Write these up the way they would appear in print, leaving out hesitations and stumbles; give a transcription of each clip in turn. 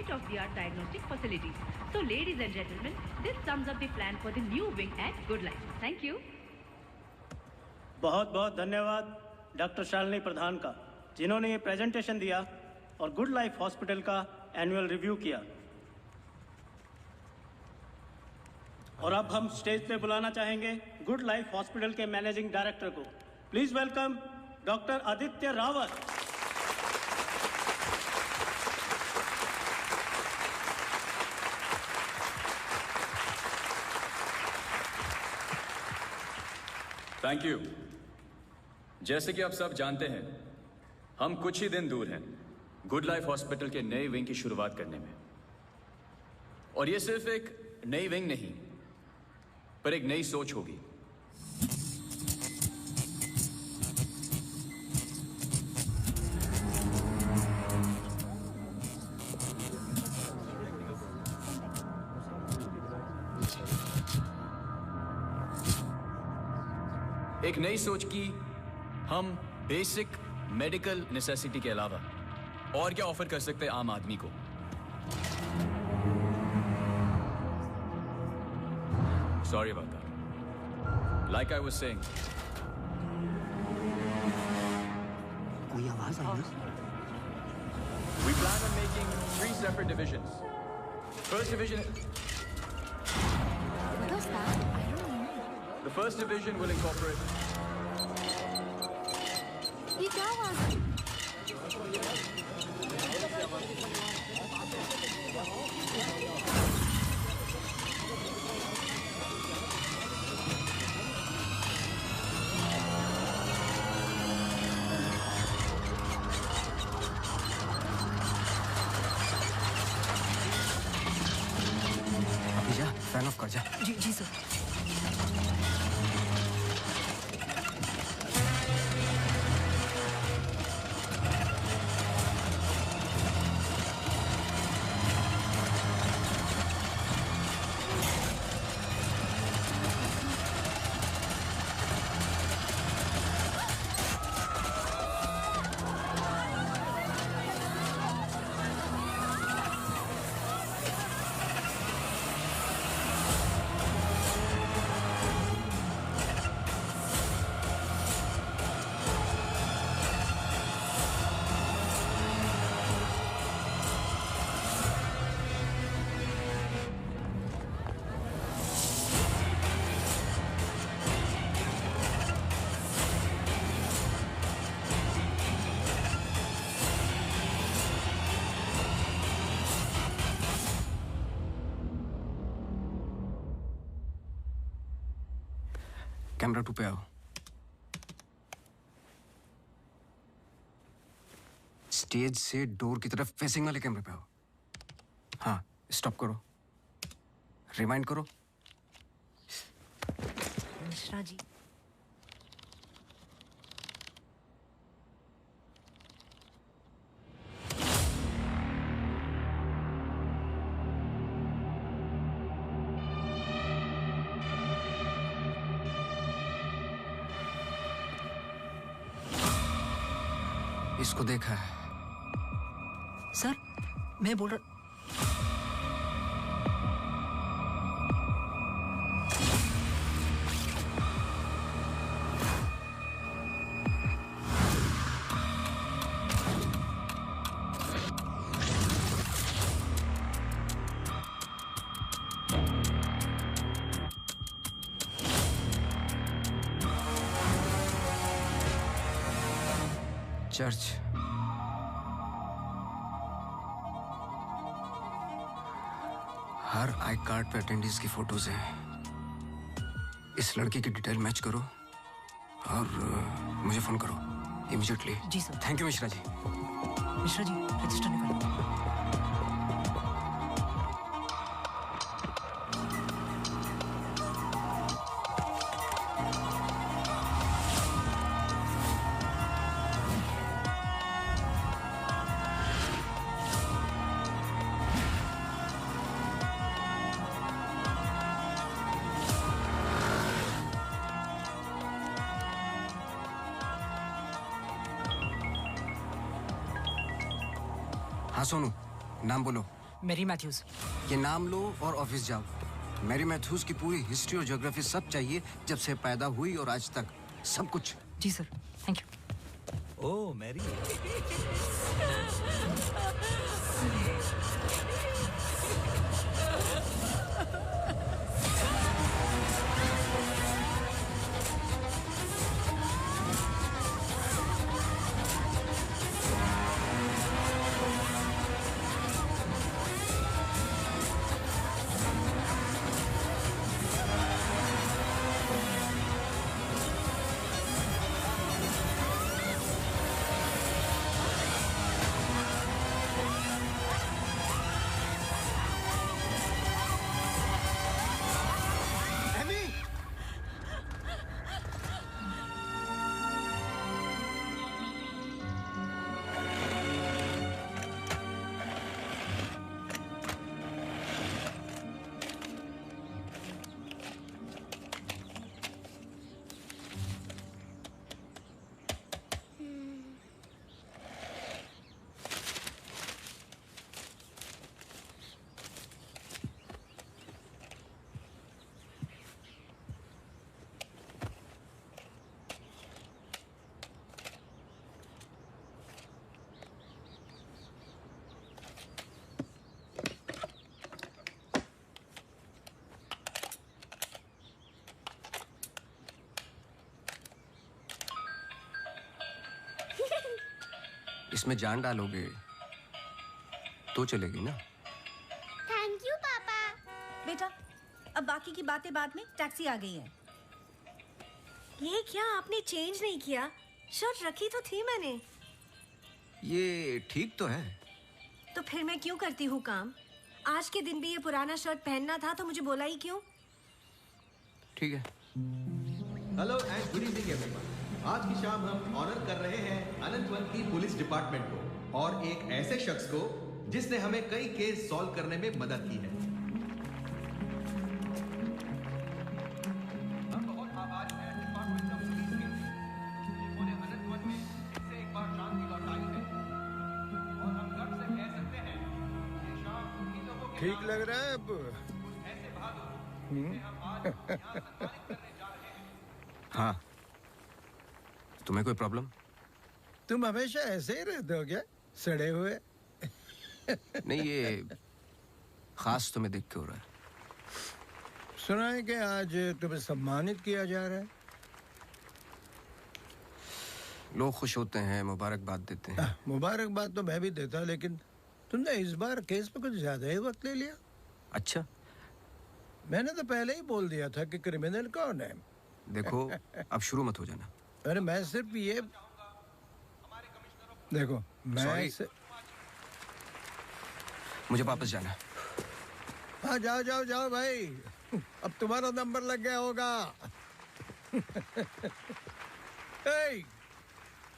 state-of-the-art diagnostic facilities. So, ladies and gentlemen, this sums up the plan for the new wing at Good Life. Thank you. बहुत बहुत धन्यवाद doctor Shalini प्रधान का, जिन्होंने ये presentation दिया और गुड लाइफ हॉस्पिटल का एनुअल रिव्यू किया। और अब हम स्टेज पे बुलाना चाहेंगे गुड लाइफ हॉस्पिटल के मैनेजिंग डायरेक्टर को। Please welcome doctor Aditya Rawat. Thank you. जैसे कि आप सब जानते हैं, हम कुछ ही दिन दूर हैं गुड लाइफ हॉस्पिटल के नए विंग की शुरुआत करने में। और ये सिर्फ एक नई विंग नहीं, पर एक नई सोच होगी। एक नई सोच की हम बेसिक मेडिकल नेसेसिटी के अलावा और क्या ऑफर कर सकते हैं आम आदमी को। Sorry about that. Like I was saying. कोई आवाज आई ना? We plan on making 3 separate divisions. First division. What was that? I don't know. The first division will incorporate. ये क्या आवाज है? फैन ऑफ कर जा। जी जी सर। कैमरा 2 पे आओ। स्टेज से डोर की तरफ फेसिंग वाले कैमरे पे आओ। हाँ, स्टॉप करो, रिमाइंड करो। मिश्रा जी, इसको देखा है? सर मैं बोल रहा। चर्च। हर आई कार्ड पे अटेंडेंस की फोटोज हैं। इस लड़की की डिटेल मैच करो और मुझे फोन करो इमीडिएटली। जी sir. Thank you Mishra ji. Mishra ji register निकालो। हाँ सोनू, नाम बोलो। Mary Matthews. ये नाम लो और ऑफिस जाओ। मैरी मैथ्यूज की पूरी हिस्ट्री और ज्योग्राफी सब चाहिए, जब से पैदा हुई और आज तक सब कुछ। जी sir, thank you. Oh Mary, इसमें जान डालोगे तो चलेगी ना? थैंक यू पापा। बेटा, अब बाकी की बातें बाद में, टैक्सी आ गई है। ये क्या आपने चेंज नहीं किया? शर्ट रखी तो थी मैंने। ये ठीक तो है। तो फिर मैं क्यों करती हूँ काम? आज के दिन भी ये पुराना शर्ट पहनना था तो मुझे बोला ही क्यों? ठीक है। Hello and good evening everyone. आज की शाम हम ऑनर कर रहे हैं अनंतवन की पुलिस डिपार्टमेंट को और एक ऐसे शख्स को जिसने हमें कई केस सॉल्व करने में मदद की है। हम बहुत आभारी हैं डिपार्टमेंट ऑफ पुलिस के, जिन्होंने अनंतवन में इससे एक बार शांति लौटाई है और हम गर्व से कह सकते हैं ये शाम उन्हीं लोगों के ठीक लग रहा है अब? ऐसे बहादुर जिन्हें हम आज यहाँ सम्मानित करने जा रहे हैं। हाँ, तुम्हें कोई प्रॉब्लम? तुम हमेशा ऐसे ही रहते हो क्या, सड़े हुए? नहीं, ये खास तुम्हें देख के हो रहा है। सुना है कि आज तुम्हें सम्मानित किया जा रहा है। लोग खुश होते हैं, मुबारकबाद देते हैं। मुबारकबाद तो मैं भी देता, लेकिन तुमने इस बार केस पे कुछ ज्यादा ही वक्त ले लिया। अच्छा, मैंने तो पहले ही बोल दिया था कि क्रिमिनल कौन है। देखो अब शुरू मत हो जाना। अरे मैं सिर्फ ये देखो, मैं Sorry. मुझे वापस जाना है। हाँ जाओ जाओ जाओ भाई, अब तुम्हारा नंबर लग गया होगा। hey,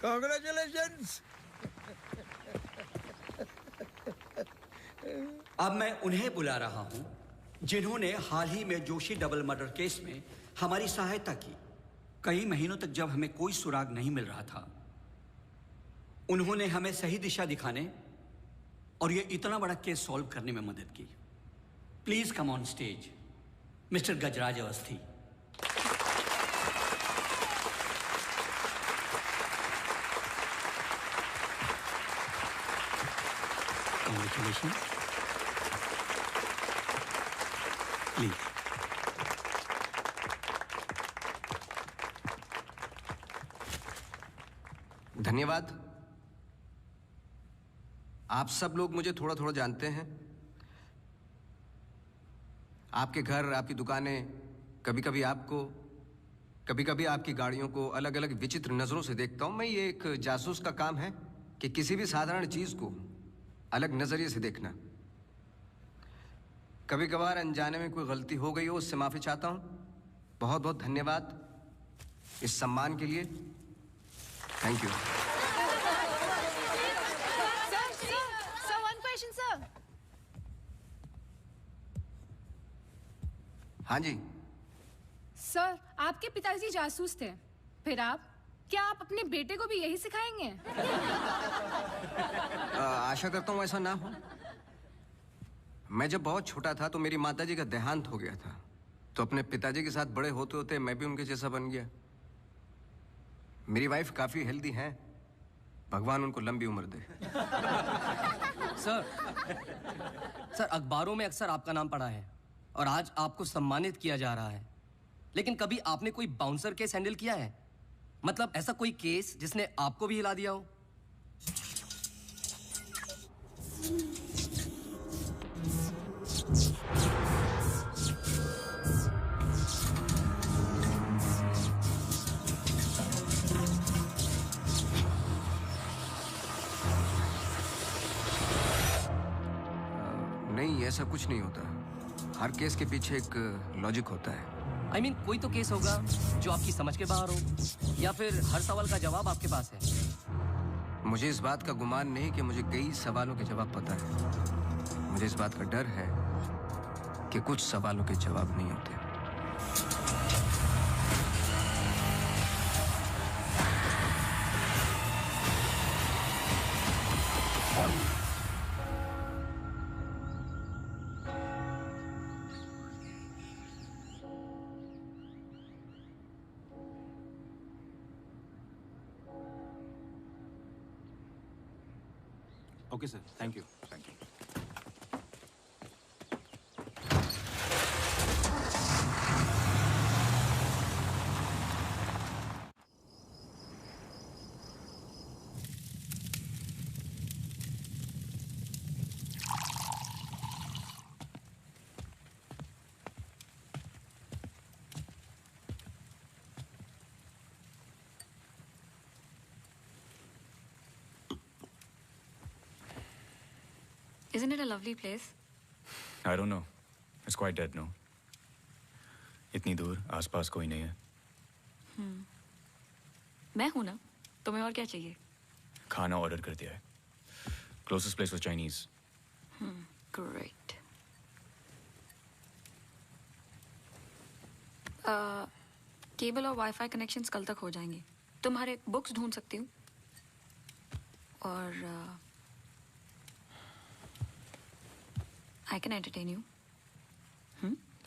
congratulations! अब मैं उन्हें बुला रहा हूं जिन्होंने हाल ही में जोशी डबल मर्डर केस में हमारी सहायता की। कई महीनों तक जब हमें कोई सुराग नहीं मिल रहा था, उन्होंने हमें सही दिशा दिखाने और ये इतना बड़ा केस सॉल्व करने में मदद की। Please come on stage mister Gajraj Awasthi. Congratulations. Please. धन्यवाद। आप सब लोग मुझे थोड़ा थोड़ा जानते हैं। आपके घर, आपकी दुकानें, कभी कभी आपको, कभी कभी आपकी गाड़ियों को अलग अलग विचित्र नजरों से देखता हूं। मैं, ये एक जासूस का काम है कि किसी भी साधारण चीज को अलग नजरिए से देखना। कभी कभार अनजाने में कोई गलती हो गई हो, उससे माफी चाहता हूं। बहुत बहुत धन्यवाद इस सम्मान के लिए। Thank you. Sir, one question, sir. हाँ जी। सर, आपके पिताजी जासूस थे, फिर आप, क्या आप अपने बेटे को भी यही सिखाएंगे? आशा करता हूँ ऐसा ना हो। मैं जब बहुत छोटा था तो मेरी माताजी का देहांत हो गया था, तो अपने पिताजी के साथ बड़े होते होते मैं भी उनके जैसा बन गया। मेरी वाइफ काफी हेल्दी है, भगवान उनको लंबी उम्र दे। सर अखबारों में अक्सर आपका नाम पड़ा है और आज आपको सम्मानित किया जा रहा है, लेकिन कभी आपने कोई बाउंसर केस हैंडल किया है? मतलब ऐसा कोई केस जिसने आपको भी हिला दिया हो? नहीं, ऐसा कुछ नहीं होता। हर केस के पीछे एक लॉजिक होता है। I mean, कोई तो केस होगा जो आपकी समझ के बाहर हो, या फिर हर सवाल का जवाब आपके पास है। मुझे इस बात का गुमान नहीं कि मुझे कई सवालों के जवाब पता है। मुझे इस बात का डर है कि कुछ सवालों के जवाब नहीं होते। Okay, sir. Thank you. Thank you. Isn't it a lovely place? I don't know. It's quite dead, no? इतनी दूर, आसपास कोई नहीं है। मैं हूं ना, तुम्हें और क्या चाहिए? खाना ऑर्डर कर दिया है। Closest place was Chinese. Great. Cable और वाईफाई कनेक्शंस कल तक हो जाएंगे। तुम्हारे बुक्स ढूंढ सकती हूँ और I can entertain you.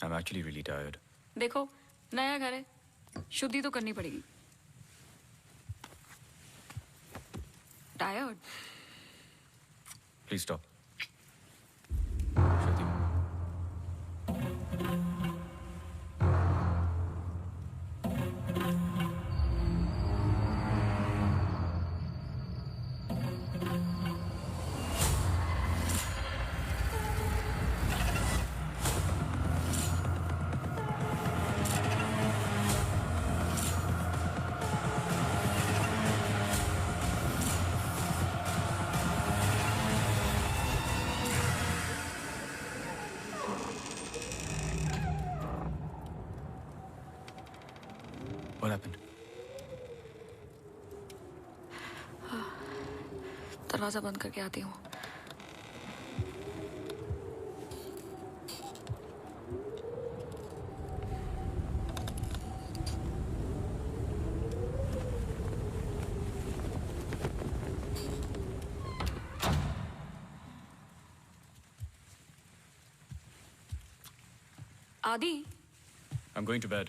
I'm actually really tired. देखो, नया घर है, शुद्धि तो करनी पड़ेगी। Tired? Please stop. What happened? दरवाजा बंद करके आती हूँ। आदि? I'm going to bed.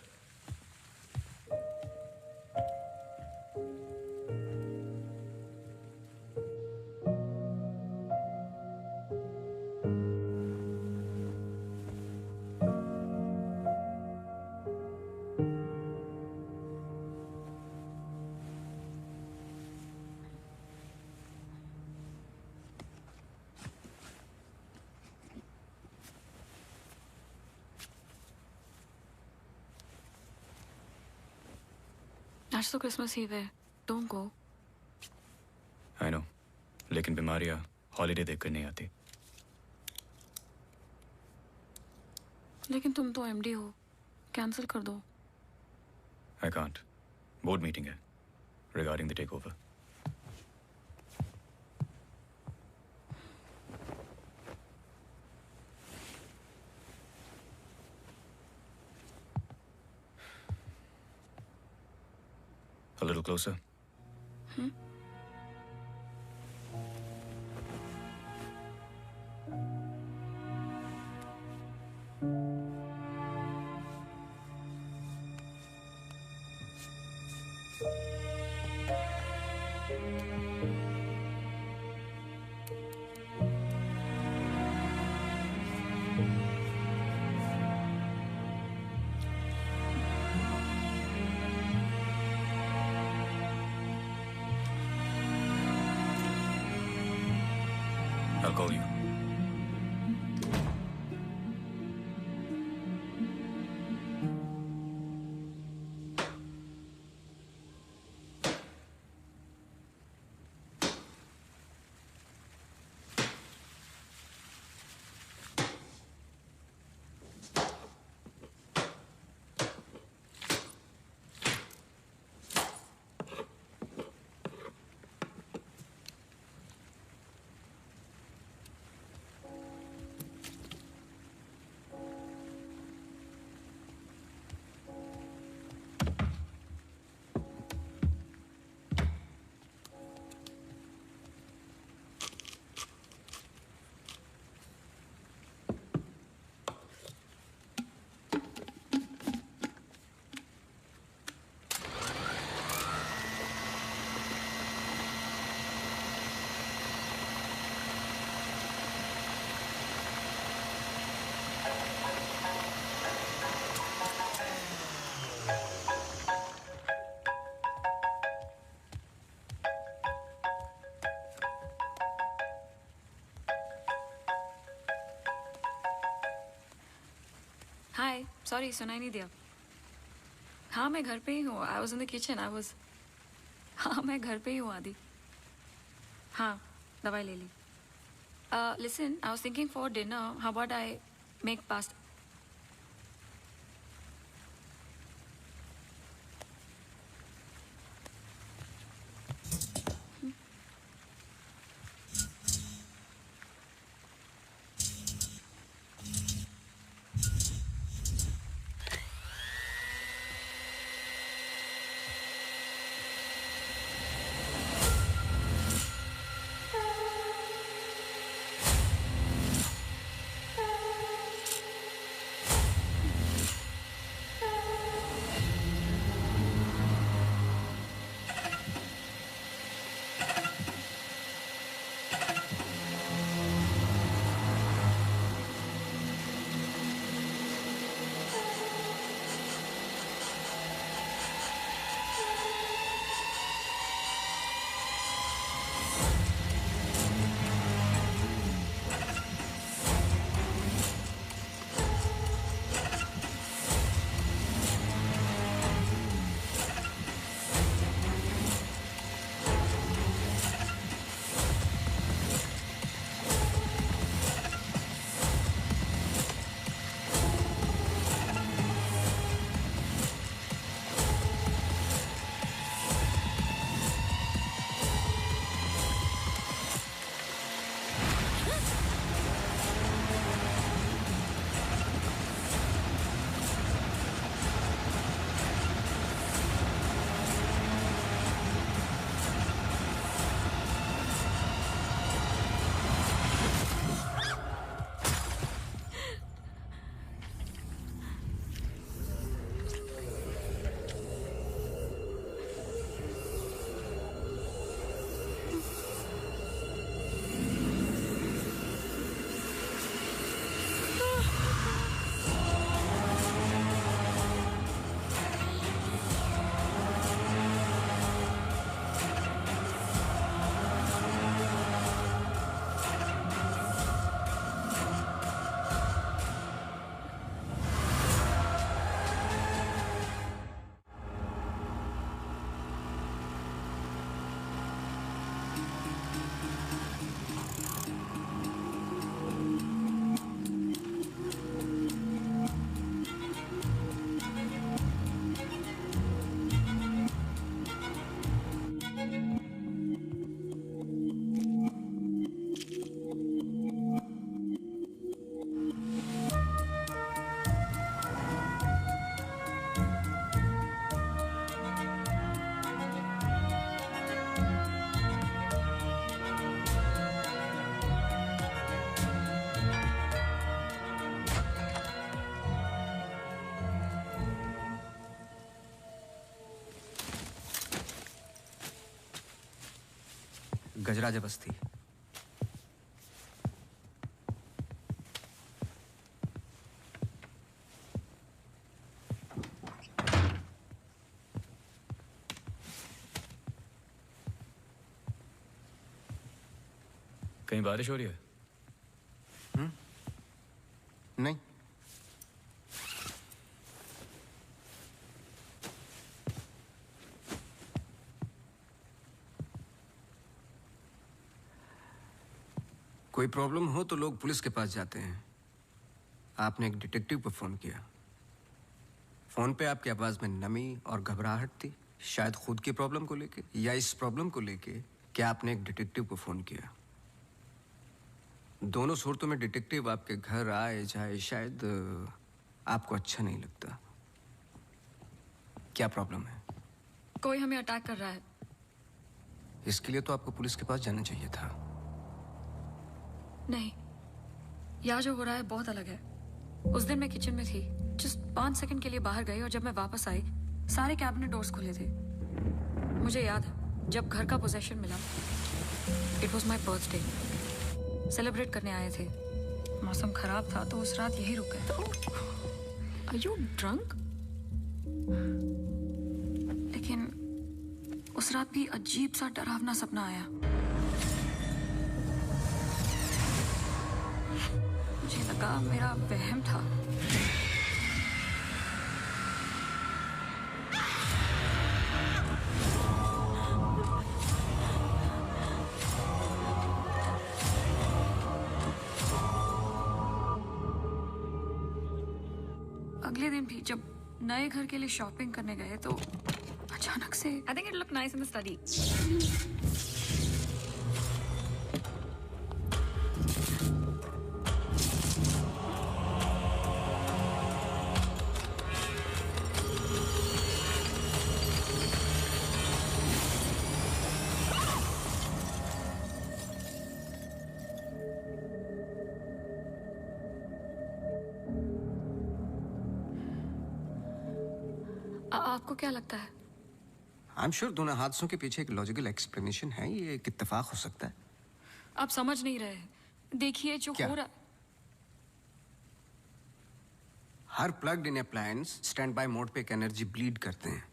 आज तो क्रिसमस ईव है, डोंट गो। I know. लेकिन बीमारियां हॉलीडे देखकर नहीं आती। लेकिन तुम तो एमडी हो, कैंसिल कर दो। I can't. बोर्ड मीटिंग है regarding the takeover. A little closer. I'll call you. Hi sorry सुनाई नहीं दिया। हाँ मैं घर पे ही हूँ। I was in the kitchen. हाँ मैं घर पे ही हूँ आदि। हाँ दवाई ले ली। Listen I was thinking for dinner how about I make pasta. Gajraj Basti. कहीं बारिश हो रही है? नहीं। कोई प्रॉब्लम हो तो लोग पुलिस के पास जाते हैं। आपने एक डिटेक्टिव को फोन किया। फोन पे आपकी आवाज में नमी और घबराहट थी, शायद खुद की प्रॉब्लम को लेके या इस प्रॉब्लम को लेके कि आपने एक डिटेक्टिव को फोन किया। दोनों सूरतों में डिटेक्टिव आपके घर आए जाए शायद आपको अच्छा नहीं लगता। क्या प्रॉब्लम है? कोई हमें अटैक कर रहा है। इसके लिए तो आपको पुलिस के पास जाना चाहिए था। नहीं, यहाँ जो हो रहा है बहुत अलग है। उस दिन मैं किचन में थी, जस्ट 5 सेकंड के लिए बाहर गई और जब मैं वापस आई सारे कैबिनेट डोर्स खुले थे। मुझे याद है जब घर का पोजेशन मिला, it was my birthday, celebrate करने आए थे। मौसम खराब था तो उस रात यही रुक गए। Are you drunk? लेकिन उस रात भी अजीब सा डरावना सपना आया। मुझे लगा मेरा वहम था। अगले दिन भी जब नए घर के लिए शॉपिंग करने गए तो अचानक से I think it look nice in the study. आपको क्या लगता है? I'm sure दोनों हादसों के पीछे एक लॉजिकल एक्सप्लेनेशन है। ये एक इत्तेफाक हो सकता है। आप समझ नहीं रहे। देखिए जो हो रहा। हर plugged in appliance stand by mode पे एक एनर्जी ब्लीड करते हैं।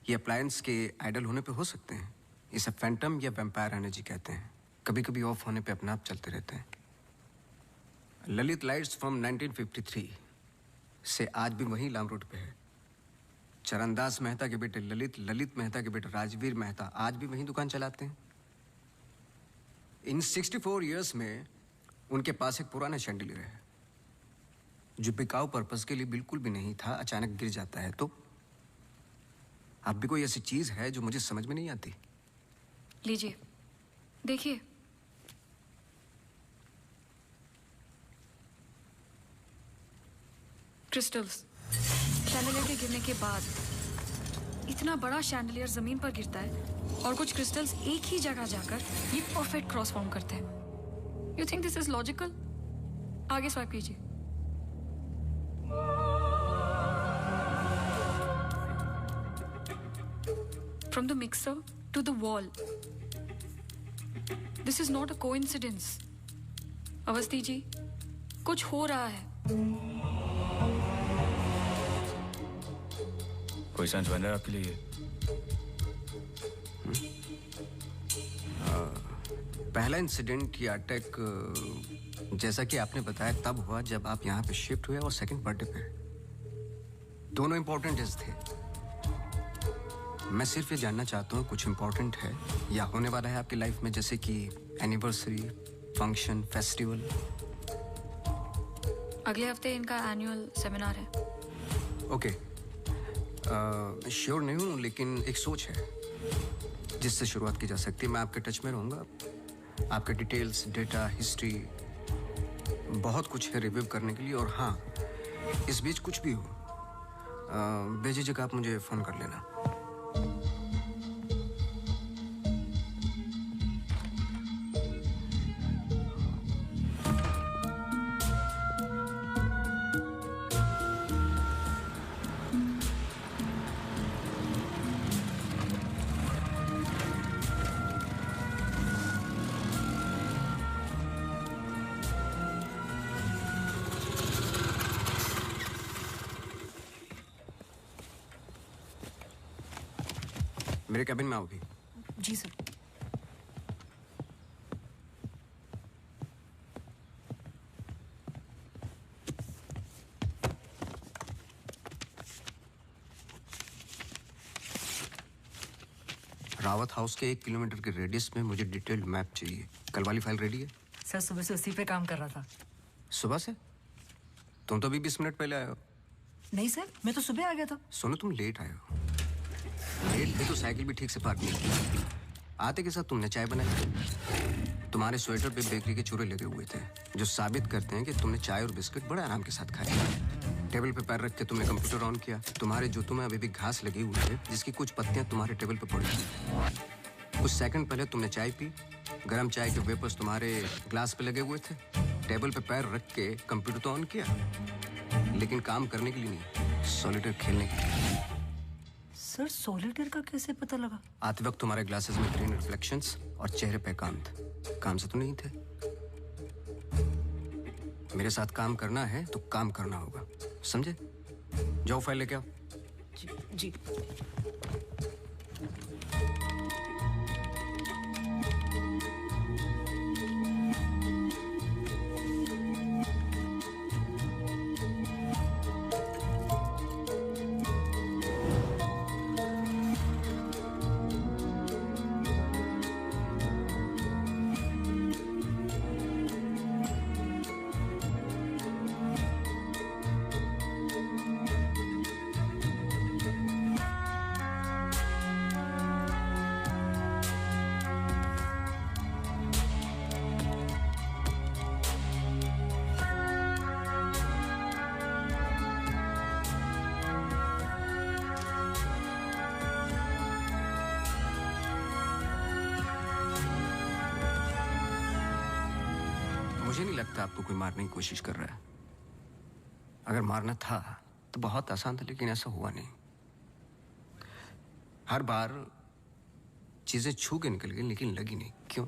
ये अप्लायंस के आइडल होने पे हो सकते हैं। इसे फैंटम या वैम्पायर एनर्जी कहते हैं। कभी कभी ऑफ होने पे अपने आप चलते रहते हैं। ललित लाइट्स फ्रॉम 1953 से आज भी वही लाम रोड पे है। चरणदास मेहता के बेटे ललित मेहता के बेटे राजवीर मेहता आज भी वही दुकान चलाते हैं। इन 64 इयर्स में उनके पास एक पुराना शैंडलियर है जो बिकाऊ पर्पस के लिए बिल्कुल भी नहीं था, अचानक गिर जाता है। तो अब भी कोई ऐसी चीज है जो मुझे समझ में नहीं आती। लीजिए देखिए। क्रिस्टल्स। शैंडलियर के गिरने के बाद इतना बड़ा शैंडलियर जमीन पर गिरता है और कुछ क्रिस्टल्स एक ही जगह जाकर ये परफेक्ट क्रॉस फॉर्म करते हैं। You think this is logical? आगे स्वाइप कीजिए। From the mixer to the wall. This is not a coincidence. Awasthi ji, कुछ हो रहा है। कोई सेंस बन रहा है आपके लिए? पहला इंसिडेंट या अटैक जैसा कि आपने बताया तब हुआ जब आप यहाँ पे शिफ्ट हुए और सेकंड बर्थडे पे। दोनों इंपॉर्टेंट डेज थे। मैं सिर्फ ये जानना चाहता हूँ कुछ इंपॉर्टेंट है या होने वाला है आपकी लाइफ में, जैसे कि एनिवर्सरी, फंक्शन, फेस्टिवल। अगले हफ्ते इनका एनुअल सेमिनार है। ओके, श्योर नहीं हूँ लेकिन एक सोच है जिससे शुरुआत की जा सकती है। मैं आपके टच में रहूँगा। आपके डिटेल्स, डेटा, हिस्ट्री बहुत कुछ है रिव्यू करने के लिए। और हाँ, इस बीच कुछ भी हो बेझिझक आप मुझे फ़ोन कर लेना। मेरे कैबिन में आओ भी। जी सर। रावत हाउस के 1 किलोमीटर के रेडियस में मुझे डिटेल्ड मैप चाहिए। कल वाली फाइल रेडी है? सर सुबह से उसी पे काम कर रहा था। सुबह से? तुम तो अभी 20 मिनट पहले आए हो। नहीं सर, मैं तो सुबह आ गया था। सुनो, तुम लेट आए हो। लेट थे तो साइकिल भी ठीक से पार्क नहीं की। आते के साथ तुमने चाय बनाई। तुम्हारे स्वेटर पे बेकरी के चूरे लगे हुए थे जो साबित करते हैं कि तुमने चाय और बिस्किट बड़े आराम के साथ खाए। टेबल पे पैर रख के तुमने कंप्यूटर ऑन किया। तुम्हारे जूतों में अभी भी घास लगी हुई है जिसकी कुछ पत्तियां तुम्हारे टेबल पे पड़ी थी। कुछ सेकंड पहले तुमने चाय पी। गरम चाय के वेपर्स तुम्हारे ग्लास पे लगे हुए थे। टेबल पे पैर रख के कंप्यूटर तो ऑन किया, लेकिन काम करने के लिए नहीं, सॉलिटेयर खेलने के लिए। सर सॉलिटेयर का कैसे पता लगा? आते वक्त तुम्हारे ग्लासेस में ग्रीन रिफ्लेक्शंस और चेहरे पे काम से तो नहीं थे। मेरे साथ काम करना है तो काम करना होगा, समझे? जाओ फाइल लेके आओ। जी। मुझे नहीं लगता आपको कोई मारने की कोशिश कर रहा है। अगर मारना था तो बहुत आसान था, लेकिन ऐसा हुआ नहीं। हर बार चीजें छू के निकल गई लेकिन लगी नहीं। क्यों?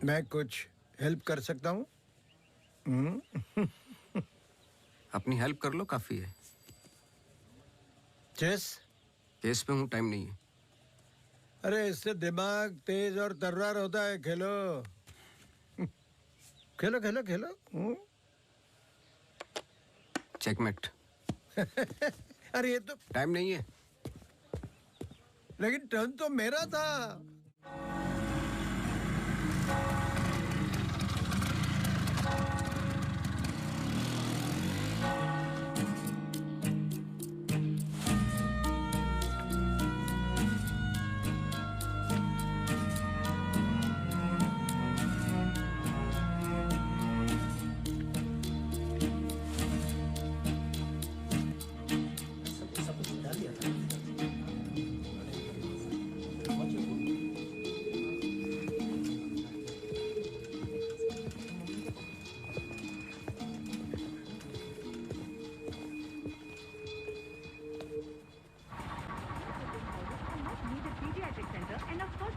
मैं कुछ हेल्प कर सकता हूँ? अपनी हेल्प कर लो, काफी है। चेस? केस पे हूँ, टाइम नहीं है। अरे इससे दिमाग तेज और तर्रार होता है। खेलो खेलो खेलो खेलो। चेकमेट। अरे ये तो टाइम नहीं है। लेकिन टर्न तो मेरा था।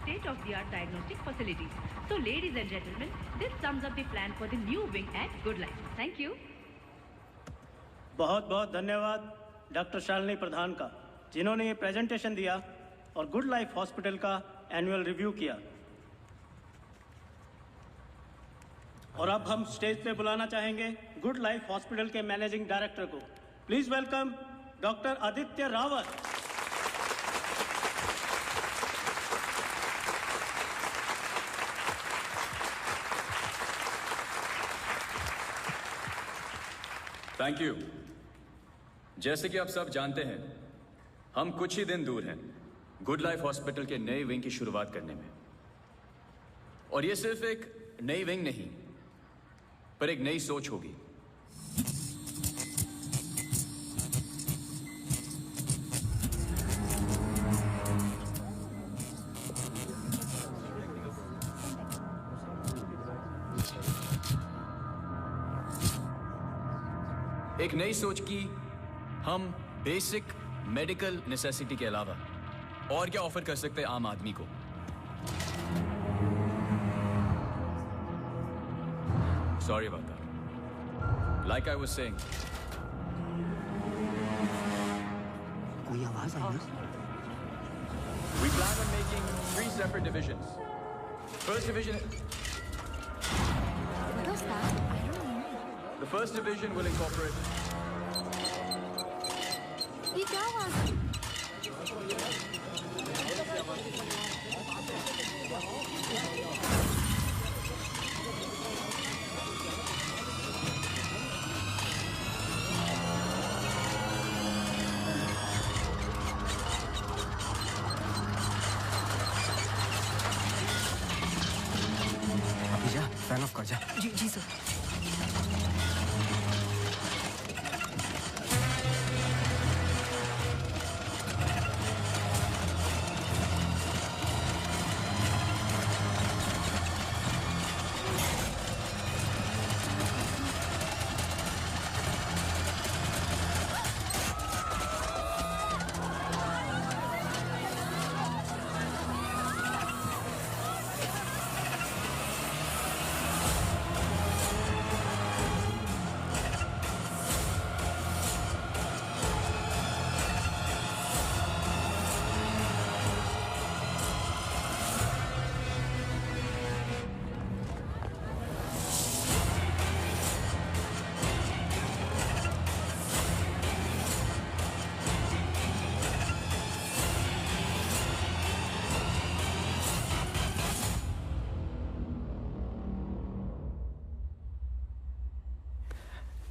state-of-the-art diagnostic facilities. So, ladies and gentlemen, this sums up the plan for the new wing at Good Life. Thank you. बहुत बहुत धन्यवाद डॉक्टर शालिनी प्रधान का, जिन्होंने ये प्रेजेंटेशन दिया और गुड लाइफ हॉस्पिटल का एनुअल रिव्यू किया। और अब हम स्टेज पे बुलाना चाहेंगे गुड लाइफ हॉस्पिटल के मैनेजिंग डायरेक्टर को। Please welcome doctor Aditya Rawat. Thank you. जैसे कि आप सब जानते हैं, हम कुछ ही दिन दूर हैं गुड लाइफ हॉस्पिटल के नए विंग की शुरुआत करने में। और ये सिर्फ एक नई विंग नहीं, पर एक नई सोच होगी। एक नई सोच की हम बेसिक मेडिकल नेसेसिटी के अलावा और क्या ऑफर कर सकते हैं आम आदमी को। Sorry about that. Like I was saying. कोई आवाज आई ना? We plan on making 3 separate divisions. First division. What was that? I don't know. The first division will incorporate. ये क्या आवाज है? अभी जा, फैन ऑफ कर जा। जी जी सर।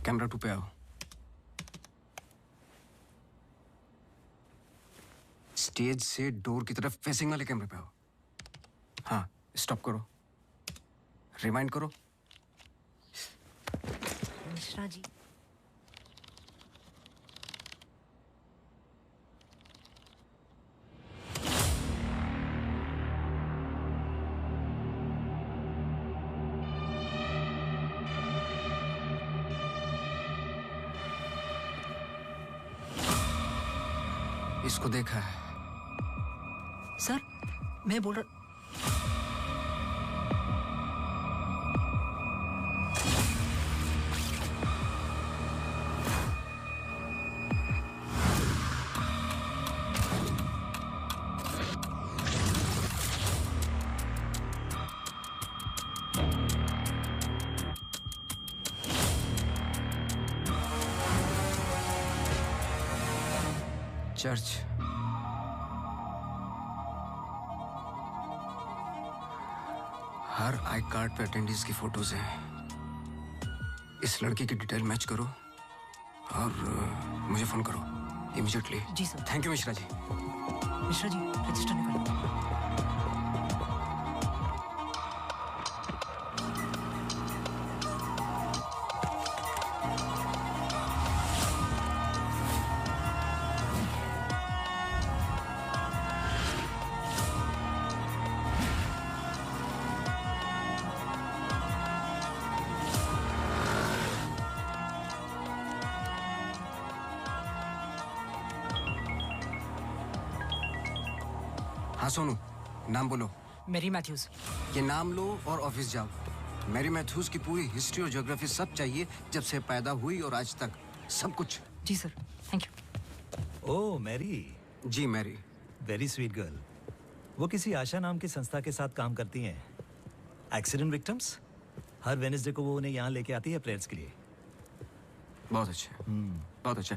कैमरा 2 पे आओ। स्टेज से डोर की तरफ फेसिंग वाले कैमरे पे आओ। हाँ, स्टॉप करो, रिवाइंड करो। मिश्रा जी। इसको देखा है? सर, मैं बोल रहा। चर्च। हर आई कार्ड पे अटेंडीज की फोटोज हैं। इस लड़की की डिटेल मैच करो और मुझे फोन करो इमीडिएटली। जी sir. Thank you Mishra ji. Mishra ji, register निकालो। हाँ सोनू, नाम बोलो। Mary Matthews. ये नाम लो और ऑफिस जाओ। मैरी मैथ्यूज की पूरी हिस्ट्री और ज्योग्राफी सब चाहिए, जब से पैदा हुई और आज तक, सब कुछ। जी sir, thank you. Oh Mary. जी मैरी। Very sweet girl. वो किसी आशा नाम की संस्था के साथ काम करती हैं। Accident victims. हर वेडनेसडे को वो उन्हें यहाँ लेके आती है प्रेयर्स के लिए। बहुत अच्छा। बहुत अच्छा।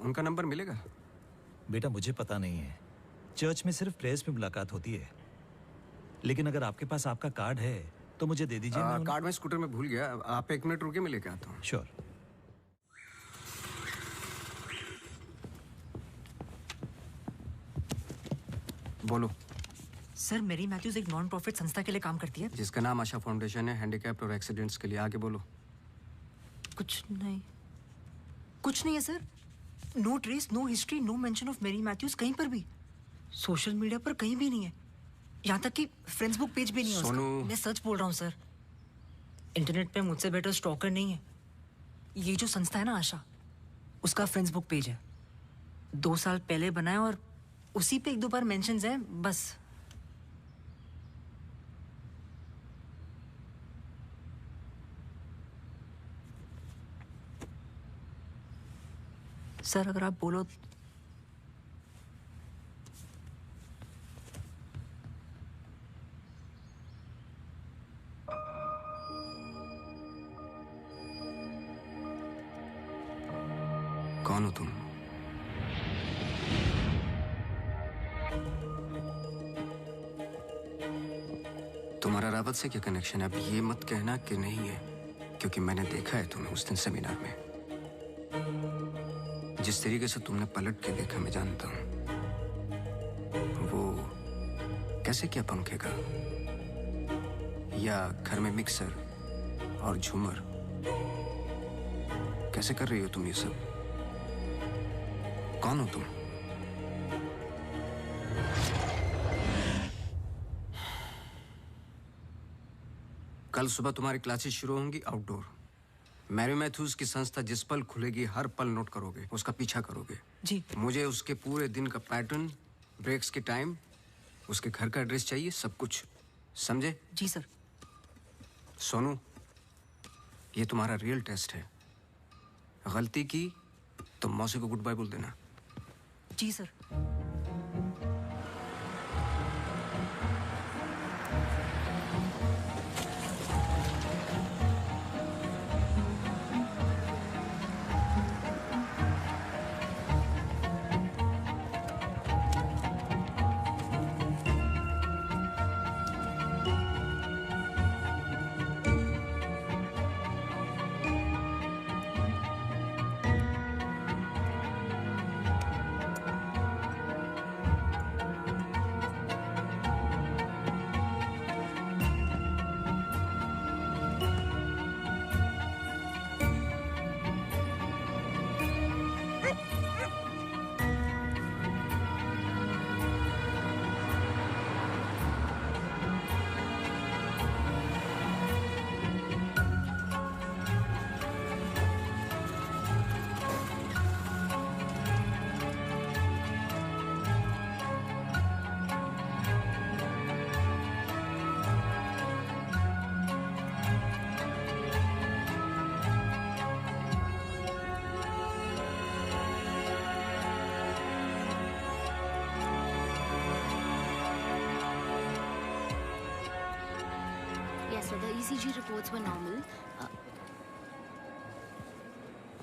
उनका नंबर मिलेगा? बेटा मुझे पता नहीं है, चर्च में सिर्फ प्रेयर्स में मुलाकात होती है। लेकिन अगर आपके पास आपका कार्ड है तो मुझे दे दीजिए। कार्ड में स्कूटर में भूल गया, आप 1 मिनट रुके, मैं लेके आता हूँ। श्योर। बोलो। सर, मैरी मैथ्यूज एक नॉन प्रॉफिट संस्था के लिए काम करती है जिसका नाम आशा फाउंडेशन है, हैंडीकैप्ड और एक्सीडेंट्स के लिए। आगे बोलो। कुछ नहीं है sir. No trace, no history, no mention of Mary Matthews कहीं पर भी। सोशल मीडिया पर कहीं भी नहीं है, यहाँ तक कि फेसबुक पेज भी नहीं है उसका। मैं सच बोल रहा हूँ सर। इंटरनेट पे मुझसे बेटर स्टॉकर नहीं है। ये जो संस्था है ना आशा, उसका फेसबुक पेज है, 2 साल पहले बनाया और उसी पे 1-2 बार मेंशंस हैं बस। सर अगर आप बोलो कौन हो तुम? तुम्हारा रावत से क्या कनेक्शन है? अब ये मत कहना कि नहीं है, क्योंकि मैंने देखा है तुम्हें उस दिन सेमिनार में। जिस तरीके से तुमने पलट के देखा मैं जानता हूं। वो कैसे किया पंखे का? या घर में मिक्सर और झूमर? कैसे कर रही हो तुम ये सब? कौन हो तुम? कल सुबह तुम्हारी क्लासेस शुरू होंगी आउटडोर। मैरी मैथ्यूज की संस्था जिस पल खुलेगी हर पल नोट करोगे, उसका पीछा करोगे। जी। मुझे उसके पूरे दिन का पैटर्न, ब्रेक्स के टाइम, उसके घर का एड्रेस चाहिए, सब कुछ। समझे? जी सर। सोनू, ये तुम्हारा रियल टेस्ट है। गलती की तो मौसी को गुड बाय बोल देना। जी sir. Yes, sir. The ECG reports were normal.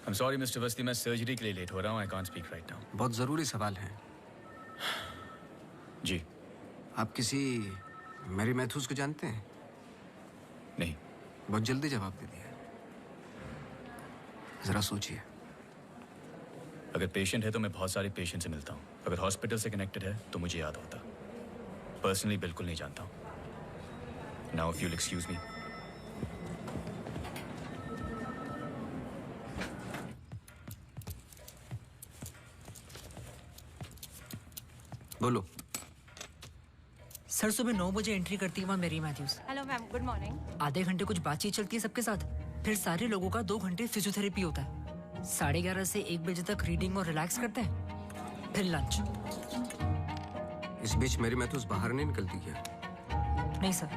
I'm sorry, Mr. Vasti, मैं सर्जरी के लिए लेट हो रहा हूँ। I can't speak right now. बहुत जरूरी सवाल है। जी। आप किसी मैरी मैथ्यूज को जानते हैं? नहीं। बहुत जल्दी जवाब दे दिया। जरा सोचिए। अगर पेशेंट है तो मैं बहुत सारे पेशेंट से मिलता हूँ। अगर हॉस्पिटल से कनेक्टेड है तो मुझे याद होता। पर्सनली बिल्कुल नहीं जानता हूँ। Now, if you'll excuse me. बोलो। सर सुबह 9 बजे एंट्री करती है वहाँ Mary Matthews. Hello ma'am, good morning. आधे घंटे कुछ बातचीत चलती है सबके साथ, फिर सारे लोगों का 2 घंटे फिजियोथेरेपी होता है। 11:30 से 1 बजे तक रीडिंग और रिलैक्स करते हैं, फिर लंच। इस बीच मेरी मैथ्यूज बाहर नहीं निकलती क्या? नहीं सर।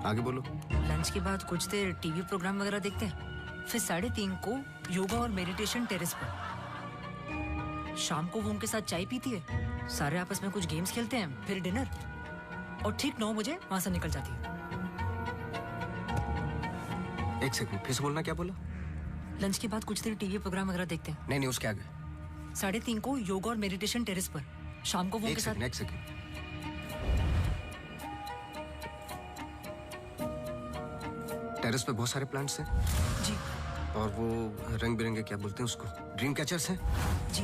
आगे बोलो। लंच के बाद कुछ देर टीवी प्रोग्राम वगैरह देखते हैं, फिर 3:30 को योगा और मेडिटेशन टेरेस पर। शाम को वो उनके साथ चाय पीती है, सारे आपस में कुछ गेम्स खेलते हैं, फिर डिनर, और ठीक 9 बजे वहां से निकल जाती है। एक सेकंड, फिर से बोलना। क्या बोला? लंच के बाद कुछ देर टीवी प्रोग्राम वगैरह देखते हैं। नहीं, उसके आगे। 3:30 को योगा और मेडिटेशन टेरेस पर। शाम को वो उनके साथ। एक सेकंड। टेरेस पे बहुत सारे प्लांट्स हैं। जी। और वो रंग बिरंगे क्या बोलते हैं उसको, ड्रीम कैचर्स हैं। जी।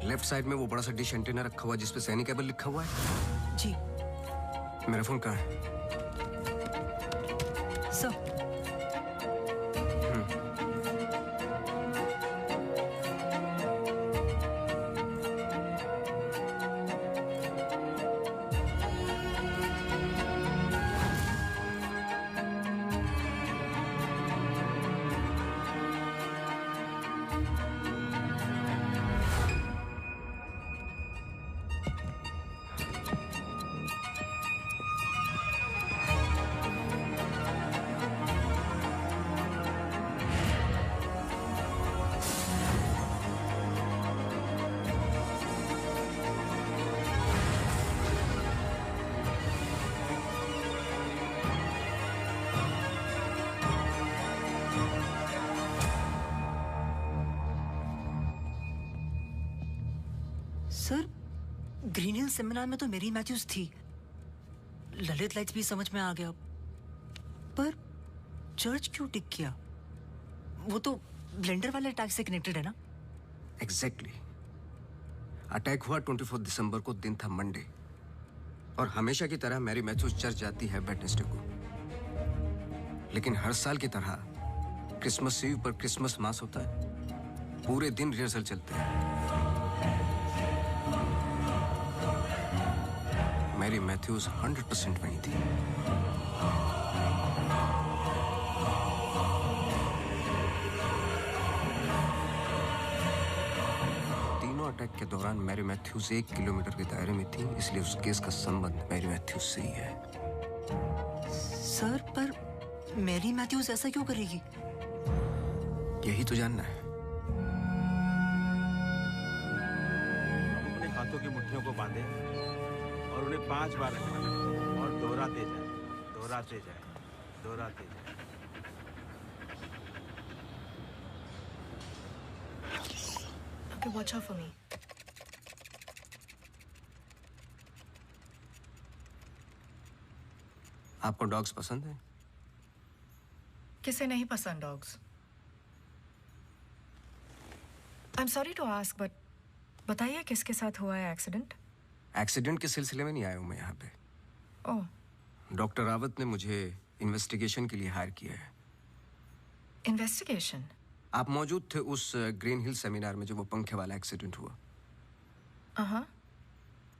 लेफ्ट साइड में वो बड़ा सा डिश एंटीना रखा हुआ है जिसपे सैनी केबल लिखा हुआ है। जी। मेरा फोन कहाँ है? Sir. Sir Green Hill seminar में तो मेरी मैथ्यूज थी, ललित लाइट्स भी समझ में आ गया, पर चर्च क्यों टिक किया? वो तो ब्लेंडर वाले अटैक से कनेक्टेड है ना? एग्जैक्टली। अटैक हुआ 24 दिसंबर को, दिन था मंडे, और हमेशा की तरह मैरी मैथ्यूज चर्च जाती है वेडनेसडे को। लेकिन हर साल की तरह क्रिसमस ईव पर क्रिसमस मास होता है, पूरे दिन रिहर्सल चलते हैं। मैरी मैथ्यूज 100% वहीं थी। तीनों अटैक के दौरान मैरी मैथ्यूज 1 किलोमीटर के दायरे में थी, इसलिए उस केस का संबंध मैरी मैथ्यूज से ही है। सर पर मैरी मैथ्यूज ऐसा क्यों करेगी? यही तो जानना है। अपने हाथों की मुट्ठियों को बांधे और उन्हें 5 बार रखना और दोहराते जाए, दोहराते जाए, दोहराते जाए। Okay, watch out for me. आपको डॉग्स पसंद है? किसे नहीं पसंद dogs? I am sorry to ask, but बताइए किसके साथ हुआ है एक्सीडेंट? एक्सीडेंट के सिलसिले में नहीं आया हूं मैं यहाँ पे। ओह, डॉक्टर रावत ने मुझे इन्वेस्टिगेशन के लिए हायर किया है। इन्वेस्टिगेशन? आप मौजूद थे उस ग्रीन हिल सेमिनार में जो वो पंखे वाला एक्सीडेंट हुआ? हाँ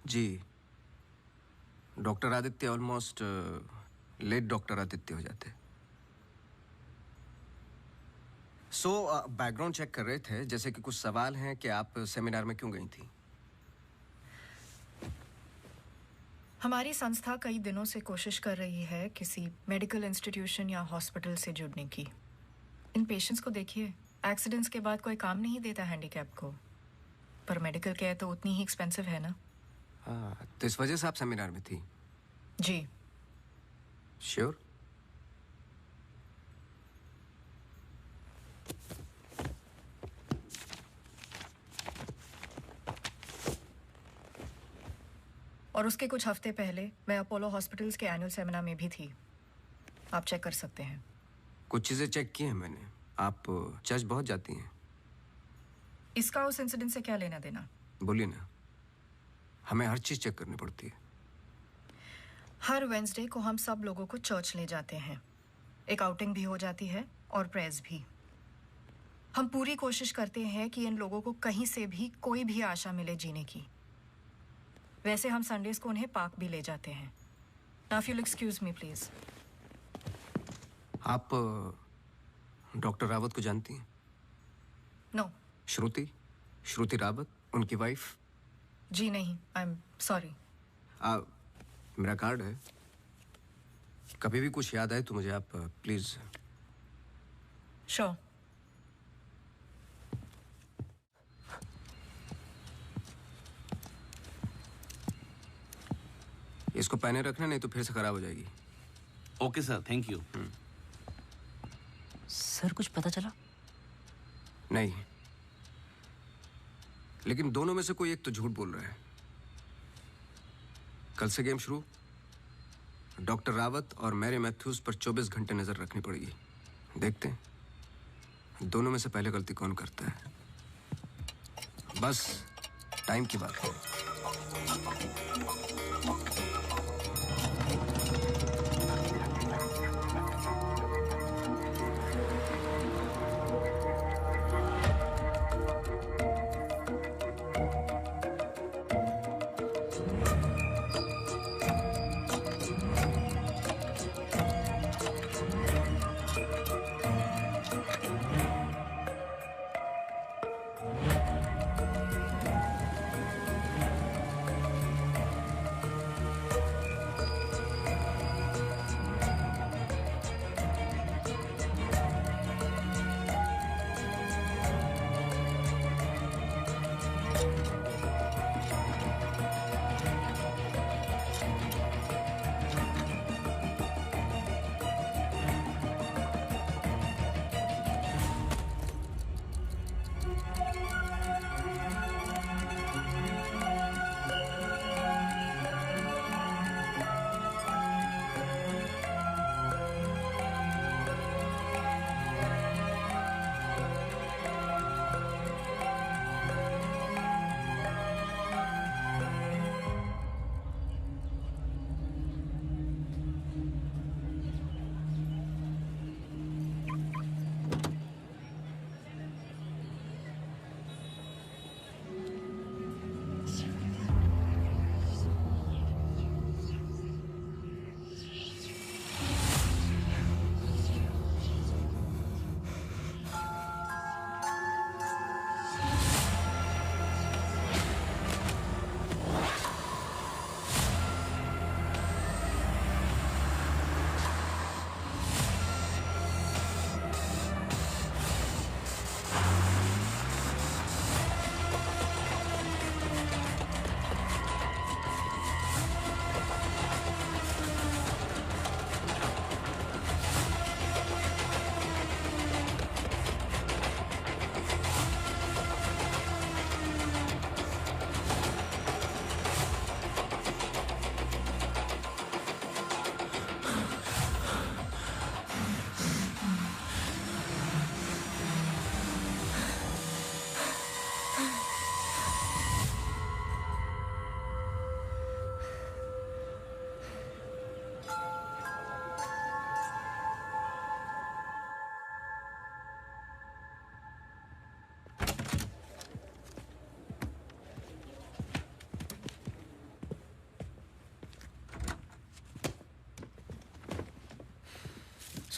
जी। Doctor Aditya almost late doctor Aditya हो जाते। बैकग्राउंड चेक कर रहे थे, जैसे कि कुछ सवाल हैं कि आप सेमिनार में क्यों गई थी? हमारी संस्था कई दिनों से कोशिश कर रही है किसी मेडिकल इंस्टीट्यूशन या हॉस्पिटल से जुड़ने की। इन पेशेंट्स को देखिए, एक्सीडेंट्स के बाद कोई काम नहीं देता हैंडीकैप को, पर मेडिकल केयर तो उतनी ही एक्सपेंसिव है ना। हाँ, तो इस वजह से आप सेमिनार में थी? जी। श्योर? और उसके कुछ हफ्ते पहले मैं अपोलो हॉस्पिटल्स के एनुअल सेमिनार में भी थी, आप चेक कर सकते हैं। कुछ चीजें चेक की हैं मैंने। आप चर्च बहुत जाती हैं। इसका उस इंसिडेंट से क्या लेना देना? बोलिए ना, हमें हर चीज चेक करनी पड़ती है। हर वेंसडे को हम सब लोगों को चर्च ले जाते हैं, एक आउटिंग भी हो जाती है और प्रेयर्स भी। हम पूरी कोशिश करते हैं कि इन लोगों को कहीं से भी कोई भी आशा मिले जीने की। वैसे हम संडेज को उन्हें पार्क भी ले जाते हैं। Now if you excuse me please. आप डॉक्टर रावत को जानती हैं? नो। श्रुति रावत, उनकी वाइफ? जी नहीं, आई एम सॉरी। मेरा कार्ड है, कभी भी कुछ याद आए तो मुझे आप प्लीज। श्योर। इसको पहने रखना, नहीं तो फिर से खराब हो जाएगी। Okay sir, thank you. Sir कुछ पता चला? नहीं, लेकिन दोनों में से कोई एक तो झूठ बोल रहा है। कल से गेम शुरू। डॉक्टर रावत और मैरी मैथ्यूज पर 24 घंटे नजर रखनी पड़ेगी। देखते हैं दोनों में से पहले गलती कौन करता है। बस टाइम की बात है।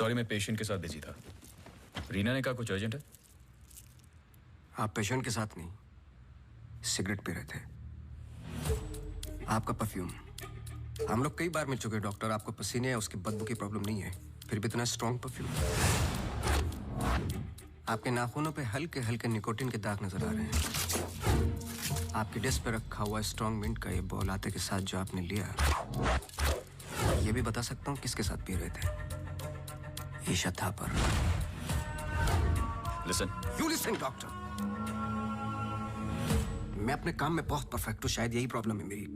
सॉरी, मैं पेशेंट के साथ बिजी था। रीना ने कहा कुछ अर्जेंट है। आप पेशेंट के साथ नहीं, सिगरेट पी रहे थे। आपका परफ्यूम, हम लोग कई बार मिल चुके हैं डॉक्टर। आपको पसीने या उसकी बदबू की प्रॉब्लम नहीं है, फिर भी इतना स्ट्रॉन्ग परफ्यूम। आपके नाखूनों पे हल्के हल्के निकोटिन के दाग नजर आ रहे हैं। आपकी डेस्क पे रखा हुआ स्ट्रॉन्ग मिंट का ये बॉल आते के साथ जो आपने लिया, ये भी बता सकता हूँ किसके साथ पी रहे थे। Isha Thapar. Listen. You listen doctor. मैं अपने काम में बहुत परफेक्ट हूँ, शायद यही प्रॉब्लम है मेरी।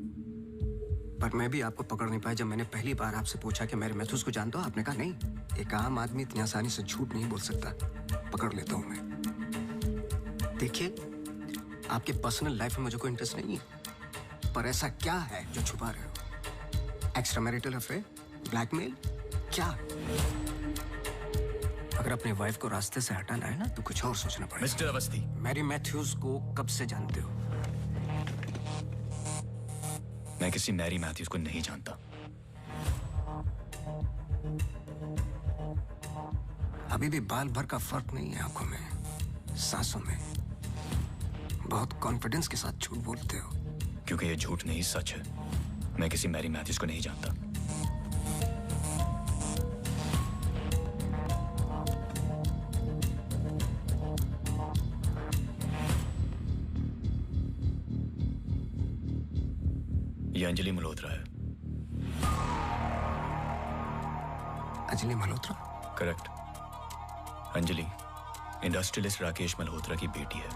पर मैं भी आपको पकड़ नहीं पाया। जब मैंने पहली बार आपसे पूछा कि मेरे मैथ्यूज को जानते हो, आपने कहा नहीं। एक आम आदमी इतनी आसानी से झूठ नहीं बोल सकता। पकड़ लेता हूं मैं। देखिए, आपके पर्सनल लाइफ में मुझे कोई इंटरेस्ट नहीं है, पर ऐसा क्या है जो छुपा रहे हो? एक्स्ट्रा मैरिटल अफेयर, ब्लैकमेल, क्या? अगर अपने वाइफ को रास्ते से हटाना है ना, तो कुछ और सोचना पड़ेगा। मिस्टर अवस्थी, मैरी मैथ्यूज को कब से जानते हो? मैं किसी मैरी मैथ्यूज को नहीं जानता। अभी भी बाल भर का फर्क नहीं है आंखों में, सांसों में। बहुत कॉन्फिडेंस के साथ झूठ बोलते हो। क्योंकि ये झूठ नहीं, सच है। मैं किसी मैरी मैथ्यूज को नहीं जानता। ये अंजलि मल्होत्रा है। अंजलि मल्होत्रा? करेक्ट। अंजलि इंडस्ट्रियलिस्ट राकेश मल्होत्रा की बेटी है।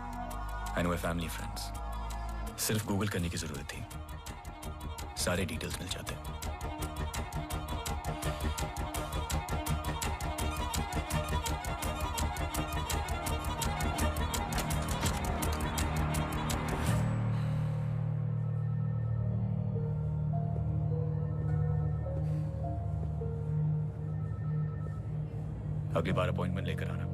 एंड वे फैमिली फ्रेंड्स। सिर्फ गूगल करने की जरूरत थी, सारे डिटेल्स मिल जाते। अगली बार अपॉइंटमेंट लेकर आना।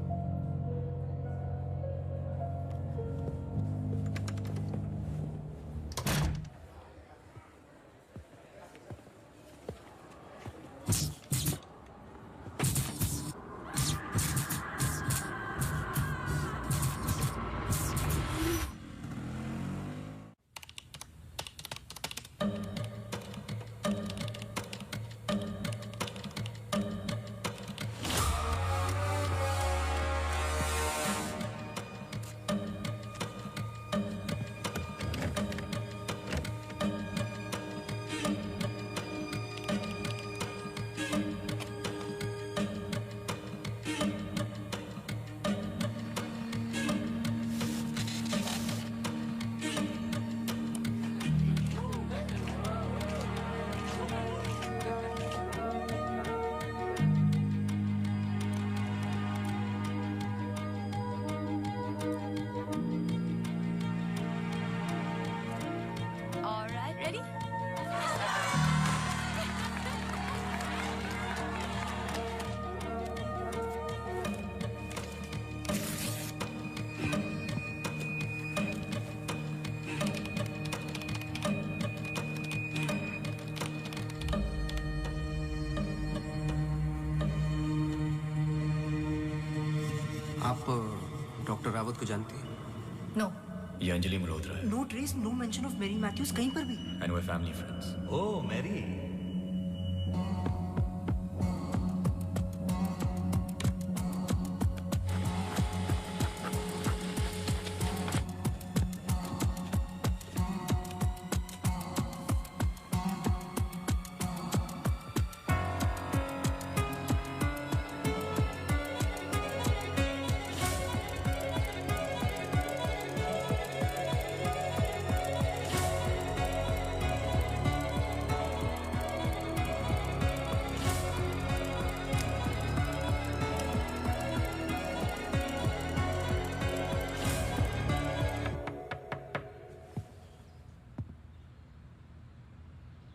आप डॉक्टर रावत को जानती हैं? नो। ये अंजलि मल्होत्रा है। No trace, no mention of Mary Matthews कहीं पर भी। एंड वे फैमिली फ्रेंड्स। Oh Mary.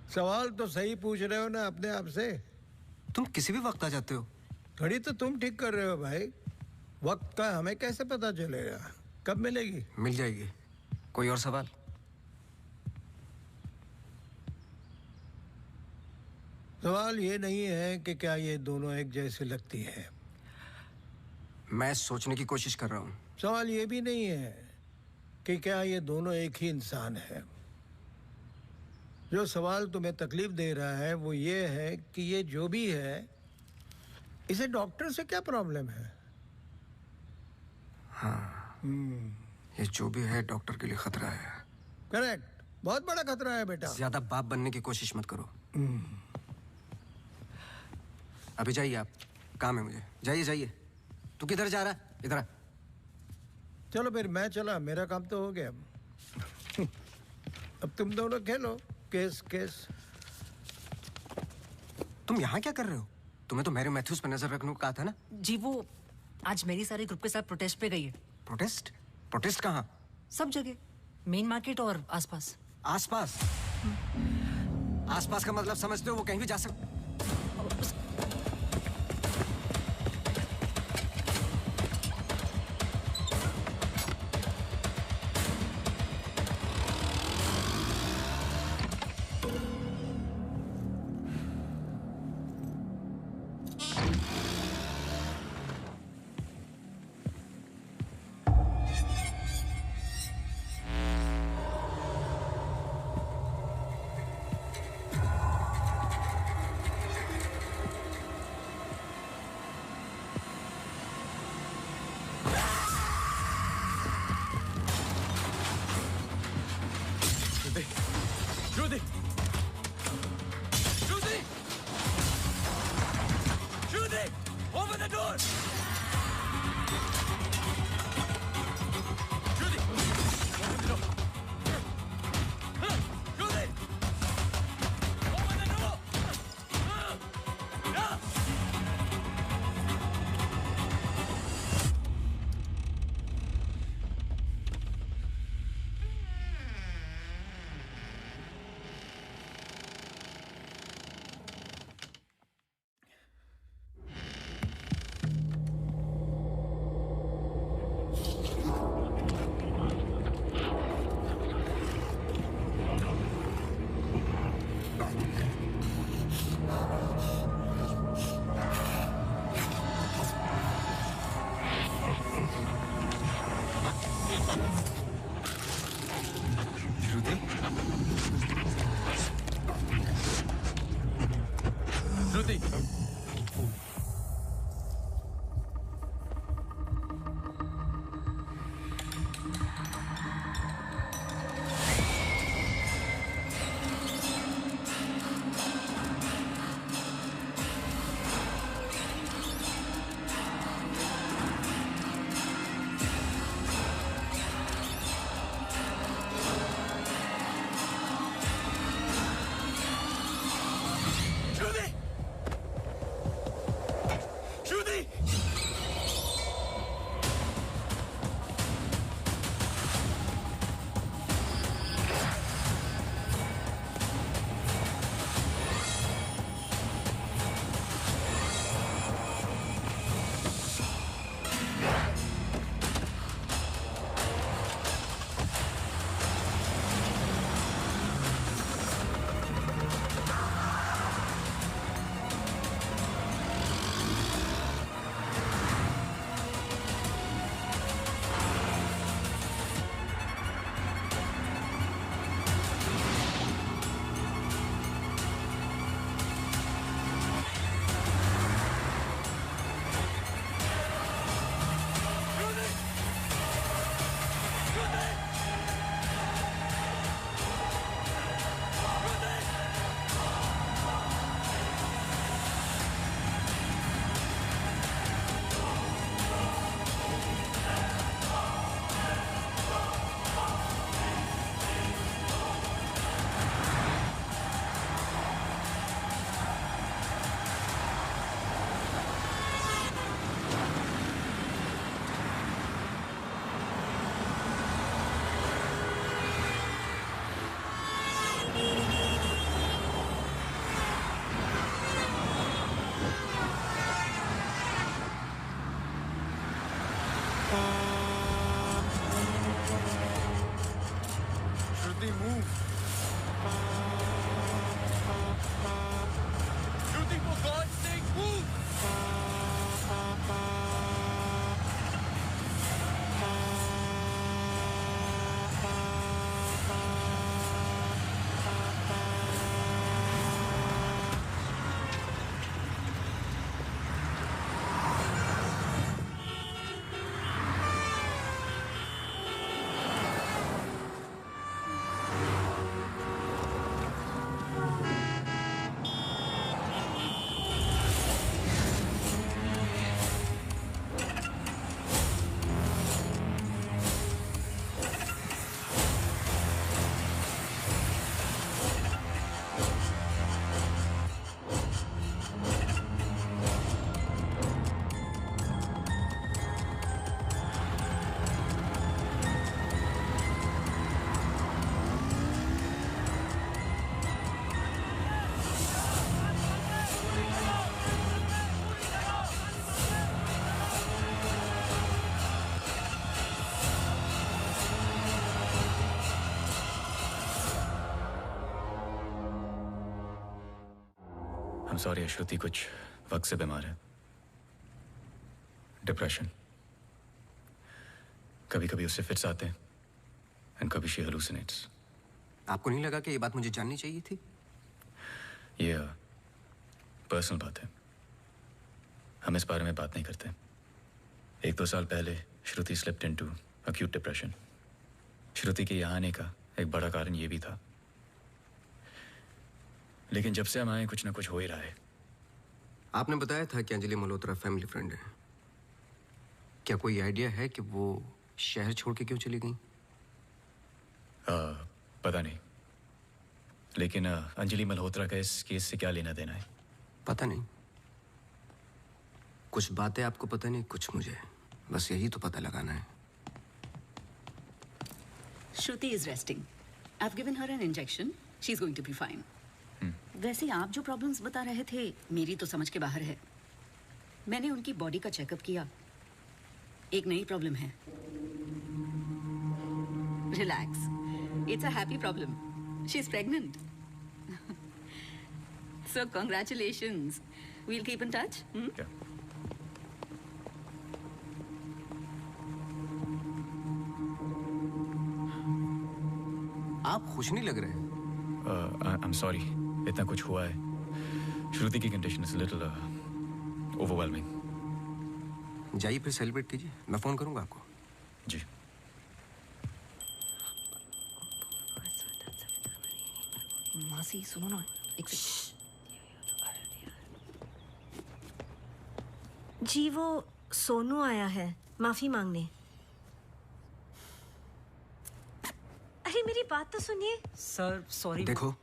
सवाल तो सही पूछ रहे हो ना अपने आप से। तुम किसी भी वक्त आ जाते हो। घड़ी तो तुम ठीक कर रहे हो भाई, वक्त का हमें कैसे पता चलेगा? कब मिलेगी? मिल जाएगी। कोई और सवाल? सवाल ये नहीं है कि क्या ये दोनों एक जैसे लगती है। मैं सोचने की कोशिश कर रहा हूँ। सवाल ये भी नहीं है कि क्या ये दोनों एक ही इंसान है। जो सवाल तुम्हें तकलीफ दे रहा है वो ये है कि ये जो भी है, इसे डॉक्टर से क्या प्रॉब्लम है? हाँ, ये जो भी है डॉक्टर के लिए खतरा है। करेक्ट, बहुत बड़ा खतरा है बेटा। ज्यादा बाप बनने की कोशिश मत करो। अभी जाइए आप, काम है मुझे। जाइए जाइए। तू किधर जा रहा है? इधर आ। चलो फिर मैं चला, मेरा काम तो हो गया। अब तुम दोनों खेलो केस केस। तुम यहाँ क्या कर रहे हो? तुम्हें तो मैरी मैथ्यूज पर नजर रखने को कहा था ना? जी वो आज मेरी सारे ग्रुप के साथ प्रोटेस्ट पे गई है। प्रोटेस्ट? प्रोटेस्ट कहाँ? सब जगह, मेन मार्केट और आसपास। आसपास? आसपास का मतलब समझते हो? वो कहीं भी जा सकते। Rudy! Rudy! Rudy! Open the door! Rudy! Open the door! Rudy! Open the door! Rudy! I'm sorry, श्रुति कुछ वक्त से बीमार है। डिप्रेशन। कभी कभी उससे फिट्स आते हैं एंड कभी शी हेलुसिनेट्स। आपको नहीं लगा कि ये बात मुझे जाननी चाहिए थी? ये पर्सनल बात है, हम इस बारे में बात नहीं करते। 1-2 साल पहले श्रुति स्लिप्ड इनटू एक्यूट डिप्रेशन। श्रुति के यहाँ आने का एक बड़ा कारण ये भी था, लेकिन जब से हम आए कुछ ना कुछ हो ही रहा है। आपने बताया था कि अंजलि मल्होत्रा फैमिली फ्रेंड है। क्या कोई आइडिया है कि वो शहर छोड़ के क्यों चली गई? पता नहीं, लेकिन अंजलि मल्होत्रा का इस केस से क्या लेना देना है? पता नहीं। कुछ बातें आपको पता नहीं, कुछ मुझे। बस यही तो पता लगाना है। Shruti is resting. I've given her an injection. She's going to be fine. वैसे आप जो प्रॉब्लम्स बता रहे थे मेरी तो समझ के बाहर है। मैंने उनकी बॉडी का चेकअप किया, एक नई प्रॉब्लम है। Relax, it's a happy problem. She is pregnant. So congratulations. We'll keep in touch. आप खुश नहीं लग रहे। आई एम सॉरी, इतना कुछ हुआ है। श्रुति की कंडीशन इज लिटिल ओवरवेलमिंग। जाइए फिर सेलिब्रेट कीजिए, मैं फोन करूंगा आपको। जी। मासी सुनो ना, एक जी वो सोनू आया है माफी मांगने। अरे मेरी बात तो सुनिए। Sir sorry. देखो,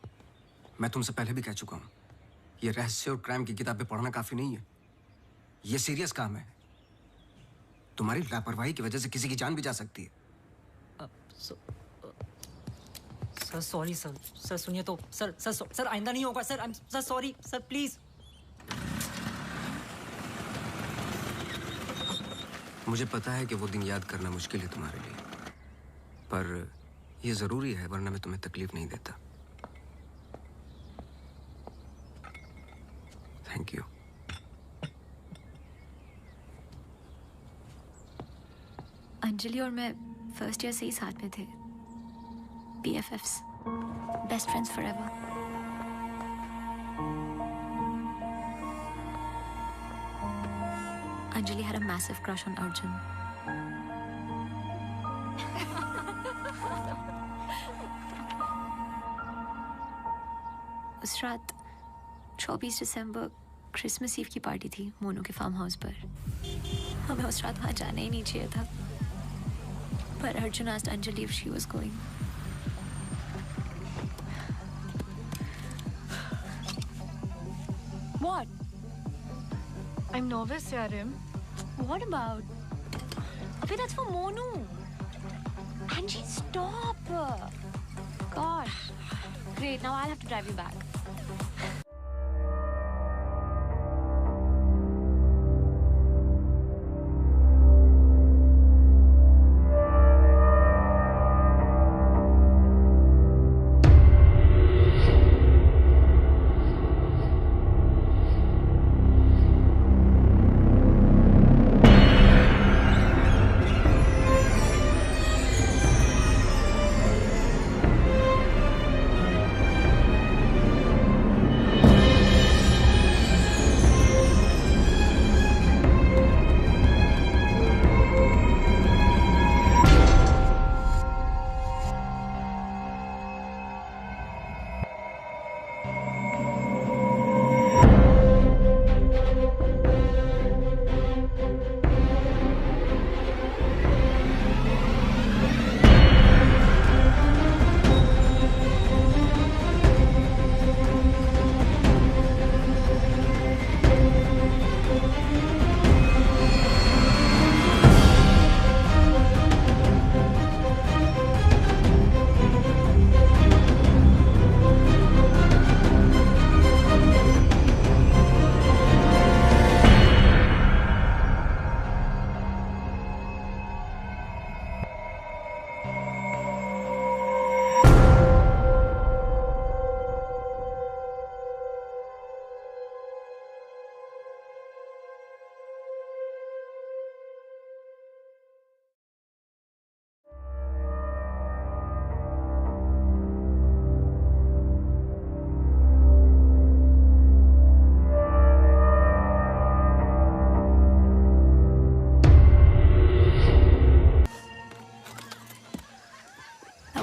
मैं तुमसे पहले भी कह चुका हूँ, ये रहस्य और क्राइम की किताबें पढ़ना काफी नहीं है। ये सीरियस काम है। तुम्हारी लापरवाही की वजह से किसी की जान भी जा सकती है। Sir sorry sir. सर सुनिए तो, सर आइंदा नहीं होगा sir. Sir sorry sir, please. मुझे पता है कि वो दिन याद करना मुश्किल है तुम्हारे लिए, पर ये जरूरी है, वरना मैं तुम्हें तकलीफ नहीं देता। Thank you. अंजलि और मैं फर्स्ट ईयर से ही साथ में थे। BFFs, best friends forever. Anjali had a massive crush on Arjun. उस रात 24 दिसंबर क्रिसमस ईव की पार्टी थी मोनू के फार्म हाउस पर। हमें उस रात वहाँ जाना ही नहीं चाहिए था, पर Arjun asked Anjali if she was going. What? I'm nervous, Yarim. What about? Abhi, that's for Monu. Angie, stop. Gosh. Great, now I'll have to drive you back.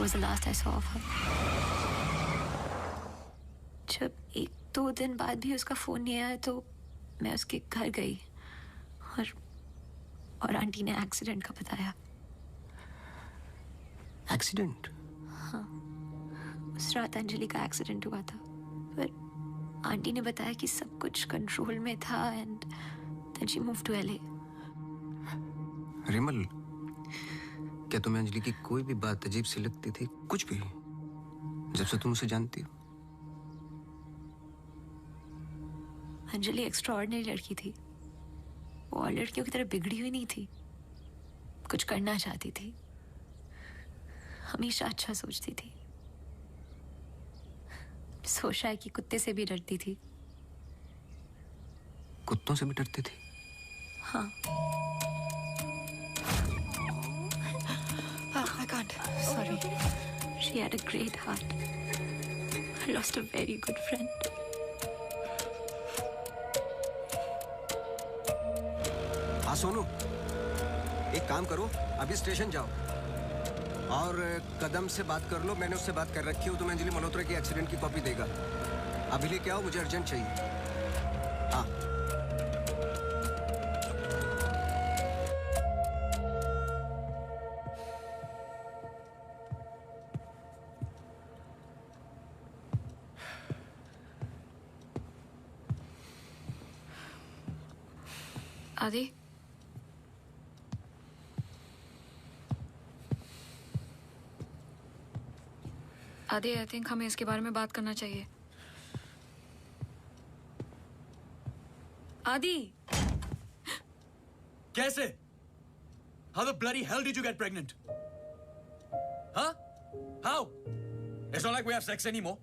was the last I saw of her. जब 1-2 दिन बाद भी उसका phone नहीं आया तो मैं उसके घर गई और आंटी ने एक्सीडेंट का बताया। एक्सीडेंट? हाँ, उस रात अंजलि का एक्सीडेंट हुआ था, पर आंटी ने बताया कि सब कुछ कंट्रोल में था and then she move to LA। Rimal, क्या तुम्हें अंजलि की कोई भी बात अजीब सी लगती थी? कुछ भी, जब से तुम उसे जानती हो? अंजलि एक्स्ट्राऑर्डिनरी लड़की थी। वो और लड़कियों की तरह बिगड़ी हुई नहीं थी। कुछ करना चाहती थी, हमेशा अच्छा सोचती थी। सोचा है कि कुत्ते से भी डरती थी। कुत्तों से भी डरती थी? हाँ। I can't. Sorry. She had a great heart. I lost a very good friend. हाँ सोनू, एक काम करो, अभी स्टेशन जाओ और कदम से बात कर लो। मैंने उससे बात कर रखी हो, तुम्हें अंजलि मल्होत्रा की एक्सीडेंट की कॉपी देगा। अभी लेके आओ, मुझे अर्जेंट चाहिए। हाँ। आदि, आदि, आई थिंक हमें इसके बारे में बात करना चाहिए। आदि, कैसे? How the bloody hell did you get pregnant? Huh? How? It's not like we have sex anymore.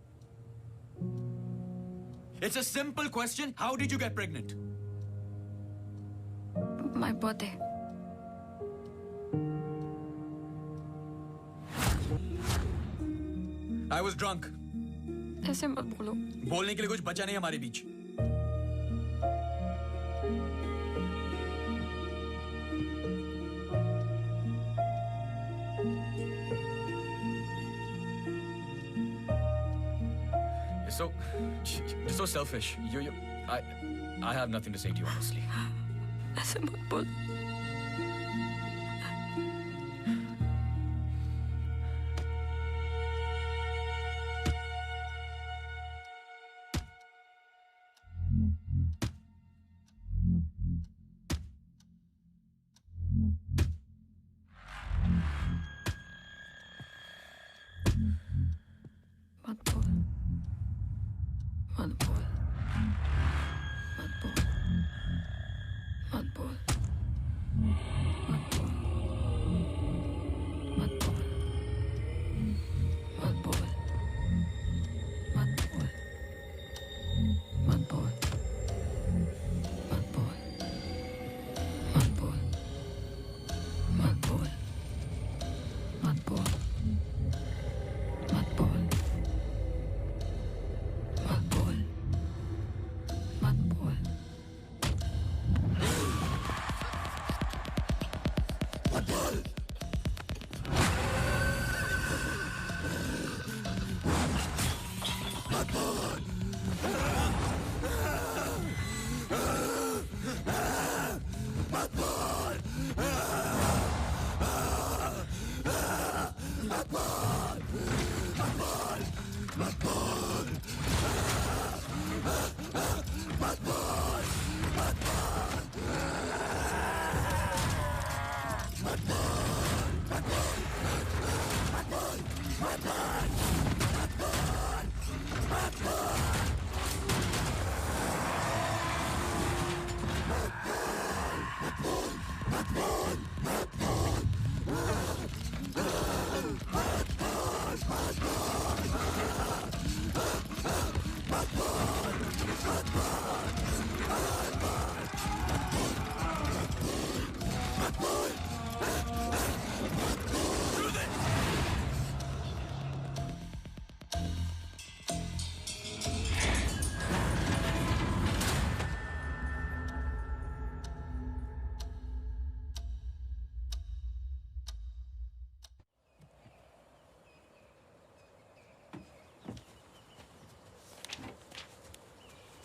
It's a simple question. How did you get pregnant? My birthday. I was drunk. ऐसे मत बोलो। बोलने के लिए कुछ बचा नहीं हमारे बीच। You're so selfish. I have nothing to say to you, honestly. ऐसे मत बोल।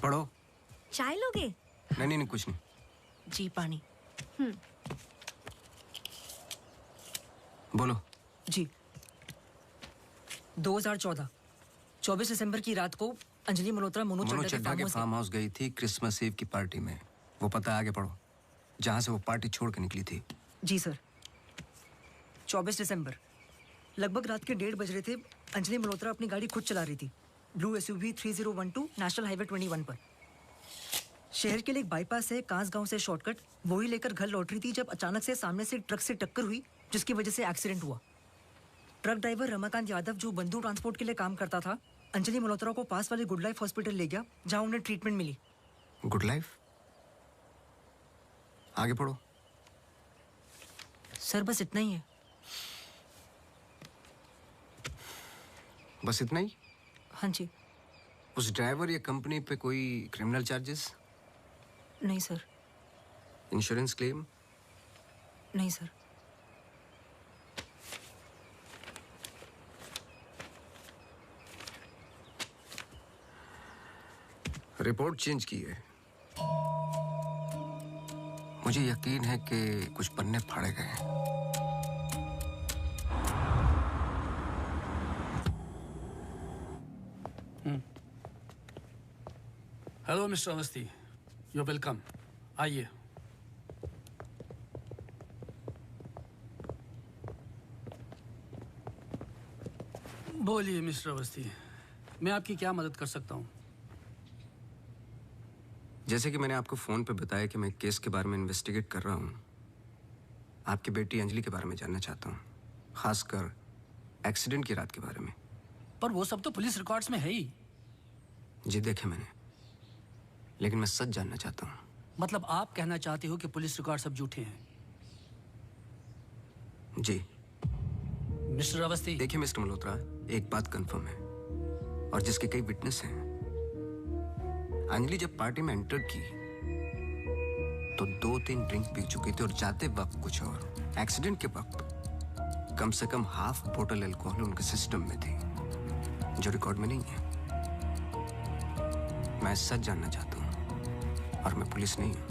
पढ़ो। चाय लोगे? नहीं, कुछ नहीं। जी पानी। बोलो। जी 2014 24 दिसंबर की रात को अंजलि मल्होत्रा मोनू चड्ढा के फार्म हाउस गई थी क्रिसमस ईव की पार्टी में। वो पता आगे पढ़ो, जहां से वो पार्टी छोड़ के निकली थी। जी सर। 24 दिसंबर लगभग रात के 1:30 बज रहे थे। अंजलि मल्होत्रा अपनी गाड़ी खुद चला रही थी, ब्लू SUV 3012 नेशनल हाईवे 21 पर। शहर के लिए एक बाईपास है कांस गांव से शॉर्टकट, वही लेकर घर लौट रही थी जब अचानक से सामने से ट्रक से टक्कर हुई, जिसकी वजह से एक्सीडेंट हुआ। ट्रक ड्राइवर रमाकांत यादव, जो बंधु ट्रांसपोर्ट के लिए काम करता था, अंजलि मल्होत्रा को पास वाले गुड लाइफ हॉस्पिटल ले गया, जहां उन्हें ट्रीटमेंट मिली। Good life? आगे पढ़ो। सर बस इतना ही है। बस इतना ही? हाँ जी। उस ड्राइवर या कंपनी पे कोई क्रिमिनल चार्जेस? नहीं सर। Insurance claim? नहीं सर। रिपोर्ट चेंज की है। मुझे यकीन है कि कुछ पन्ने फाड़े गए हैं। Hello mister Awasthi, you are welcome. आइए। बोलिए मिस्टर अवस्थी, मैं आपकी क्या मदद कर सकता हूँ? जैसे कि मैंने आपको फोन पे बताया कि मैं केस के बारे में इन्वेस्टिगेट कर रहा हूँ, आपकी बेटी अंजलि के बारे में जानना चाहता हूँ, खासकर एक्सीडेंट की रात के बारे में। पर वो सब तो पुलिस रिकॉर्ड्स में है ही। जी देखे मैंने, लेकिन मैं सच जानना चाहता हूँ। मतलब आप कहना चाहते हो कि पुलिस रिकॉर्ड सब झूठे हैं? जी। मिस्टर अवस्थी। देखिए मिस्टर मल्होत्रा, एक बात कंफर्म है और जिसके कई विटनेस हैं। अंजलि जब पार्टी में एंटर की तो 2-3 ड्रिंक पी चुकी थी और जाते वक्त कुछ और। एक्सीडेंट के वक्त कम से कम हाफ बोतल अल्कोहल उनके सिस्टम में थी, जो रिकॉर्ड में नहीं है। मैं सच जानना चाहता हूं और मैं पुलिस नहीं हूं।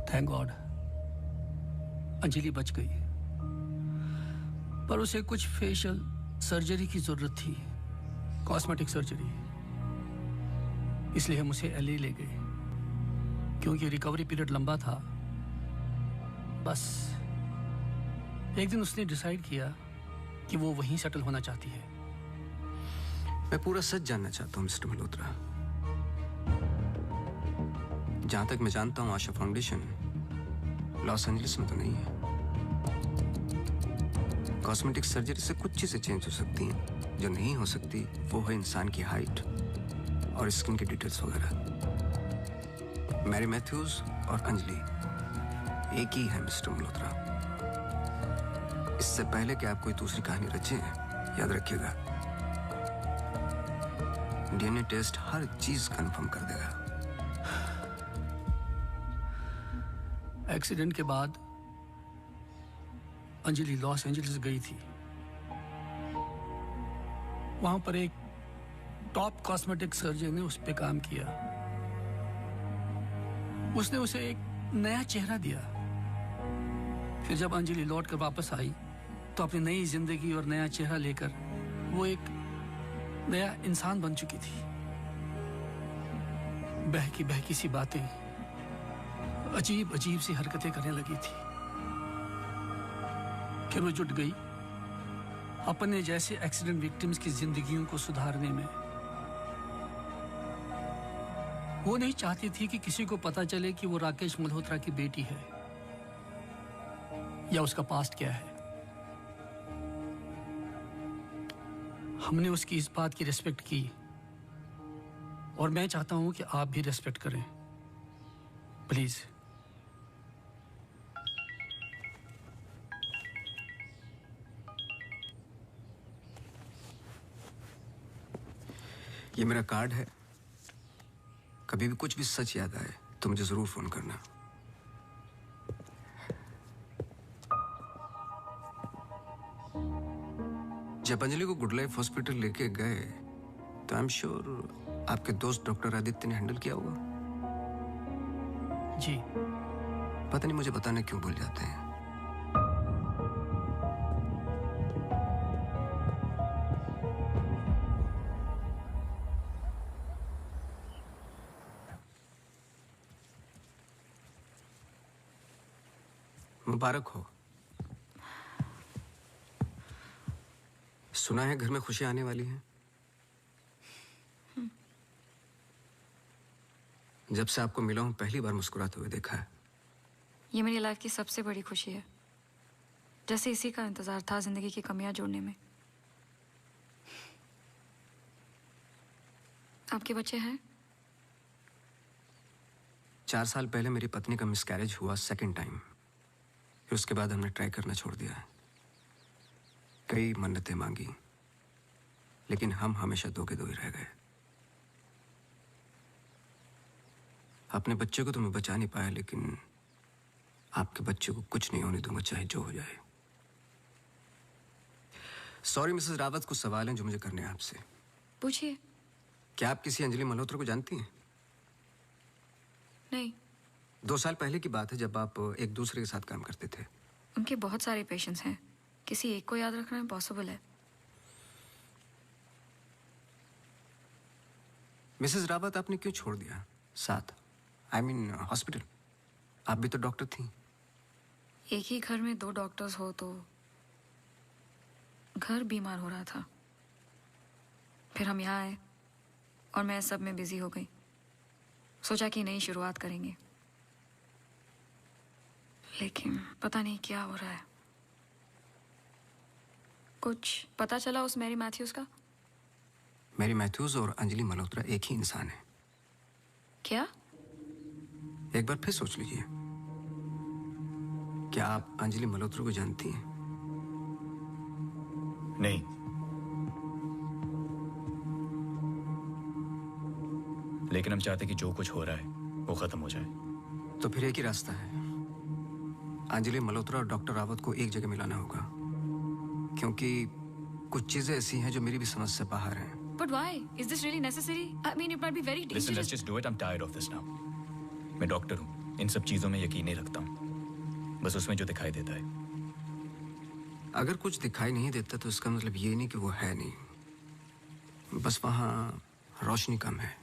थैंक गॉड अंजलि बच गई, पर उसे कुछ फेशियल सर्जरी की जरूरत थी, कॉस्मेटिक सर्जरी। इसलिए हम उसे LA ले गए, क्योंकि रिकवरी पीरियड लंबा था। बस एक दिन उसने डिसाइड किया कि वो वहीं सेटल होना चाहती है। मैं पूरा सच जानना चाहता हूं मिस्टर मल्होत्रा। जहां तक मैं जानता हूं, आशा फाउंडेशन लॉस एंजलिस में तो नहीं है। कॉस्मेटिक सर्जरी से कुछ चीजें चेंज हो सकती हैं, जो नहीं हो सकती वो है इंसान की हाइट और स्किन की डिटेल्स वगैरह। मैरी मैथ्यूज और अंजलि एक ही है मिस्टर मल्होत्रा। इससे पहले कि आप कोई दूसरी कहानी रचें, याद रखिएगा, DNA टेस्ट हर चीज कंफर्म कर देगा। एक्सीडेंट के बाद अंजलि लॉस एंजलिस गई थी। वहां पर एक टॉप कॉस्मेटिक सर्जन ने उस पे काम किया। उसने उसे एक नया चेहरा दिया। फिर जब अंजलि लौट कर वापस आई तो अपनी नई जिंदगी और नया चेहरा लेकर वो एक नया इंसान बन चुकी थी। बहकी सी बातें, अजीब अजीब सी हरकतें करने लगी थी। फिर वो जुट गई अपने जैसे एक्सीडेंट विक्टिम्स की जिंदगियों को सुधारने में। वो नहीं चाहती थी कि किसी को पता चले कि वो राकेश मल्होत्रा की बेटी है या उसका पास्ट क्या है। हमने उसकी इस बात की रिस्पेक्ट की और मैं चाहता हूं कि आप भी रिस्पेक्ट करें, प्लीज। ये मेरा कार्ड है, कभी भी कुछ भी सच याद आए तो मुझे जरूर फोन करना। जब अंजलि को गुड लाइफ हॉस्पिटल लेके गए तो आई एम श्योर आपके दोस्त डॉक्टर आदित्य ने हैंडल किया होगा। जी। पता नहीं मुझे बताने क्यों भूल जाते हैं। मुबारक हो। सुना है घर में खुशियां आने वाली हैं। जब से आपको मिला हूं पहली बार मुस्कुराते हुए देखा है। ये मेरी लाइफ की सबसे बड़ी खुशी है। जैसे इसी का इंतजार था जिंदगी की कमियां जोड़ने में। आपके बच्चे हैं? 4 साल पहले मेरी पत्नी का मिसकैरेज हुआ सेकंड टाइम। फिर उसके बाद हमने ट्राई करना छोड़ दिया है। कई मन्नतें मांगी, लेकिन हम हमेशा दो के दो ही रह गए। अपने बच्चे को तो मैं बचा नहीं पाया, लेकिन आपके बच्चे को कुछ नहीं होने दूंगा, चाहे जो हो जाए। सॉरी मिसेस रावत, कुछ सवाल हैं जो मुझे करने हैं आपसे। पूछिए। क्या आप किसी अंजलि मल्होत्रा को जानती हैं? नहीं। 2 साल पहले की बात है जब आप एक दूसरे के साथ काम करते थे। उनके बहुत सारे पेशेंट्स हैं, किसी एक को याद रखना इम्पॉसिबल है। मिसेस रावत, आपने क्यों छोड़ दिया साथ? I mean hospital. आप भी तो डॉक्टर थी। एक ही घर में 2 डॉक्टर्स हो तो घर बीमार हो रहा था। फिर हम यहाँ आए और मैं सब में बिजी हो गई। सोचा कि नई शुरुआत करेंगे, लेकिन पता नहीं क्या हो रहा है। कुछ पता चला उस मैरी मैथ्यूज का? मैरी मैथ्यूज और अंजलि मल्होत्रा एक ही इंसान है। क्या? एक बार फिर सोच लीजिए। क्या आप अंजलि मल्होत्रा को जानती हैं? नहीं। लेकिन हम चाहते कि जो कुछ हो रहा है वो खत्म हो जाए। तो फिर एक ही रास्ता है। अंजलि मल्होत्रा और डॉक्टर रावत को एक जगह मिलाना होगा, क्योंकि कुछ चीजें ऐसी हैं जो मेरी भी समझ से बाहर हैं। But why? Is this really necessary? I mean, it might be very dangerous. Listen, let's just do it. I'm tired of this now. मैं डॉक्टर हूँ, इन सब चीजों में यकीन नहीं रखता हूँ, बस उसमें जो दिखाई देता है। अगर कुछ दिखाई नहीं देता तो इसका मतलब ये नहीं कि वो है नहीं, बस वहाँ रोशनी कम है।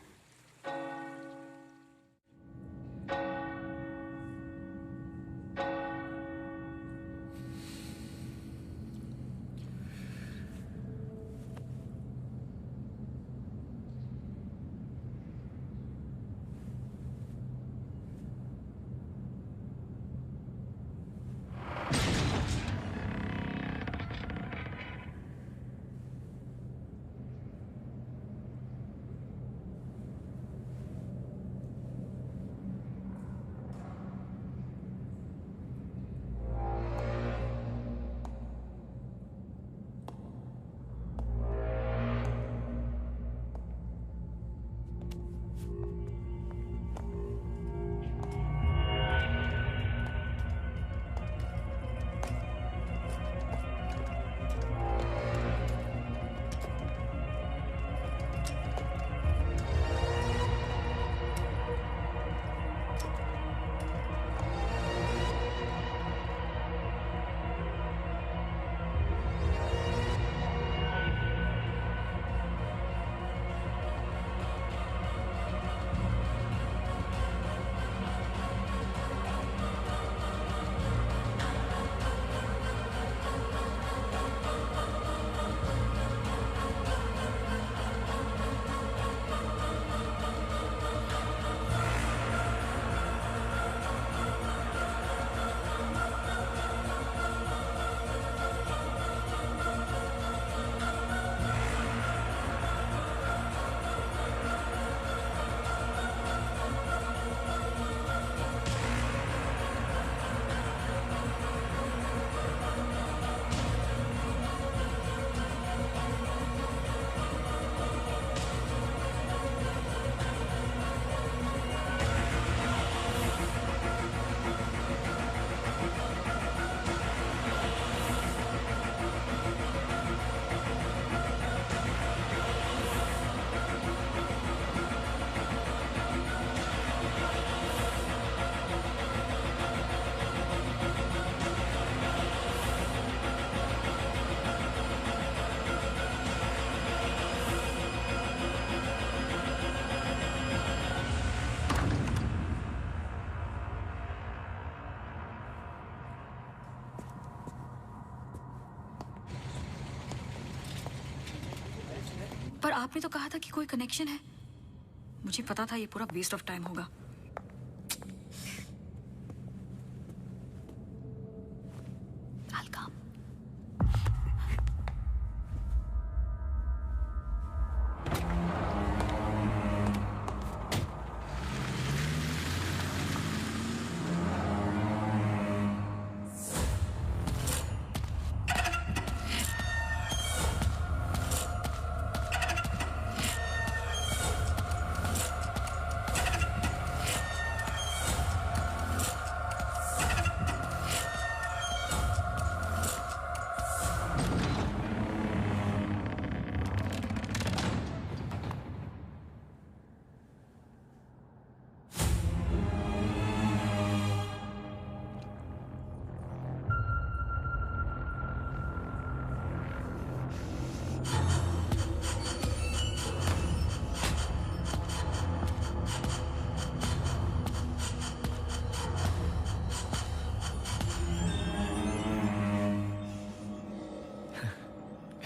आपने तो कहा था कि कोई कनेक्शन है। मुझे पता था ये पूरा वेस्ट ऑफ टाइम होगा।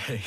Hey.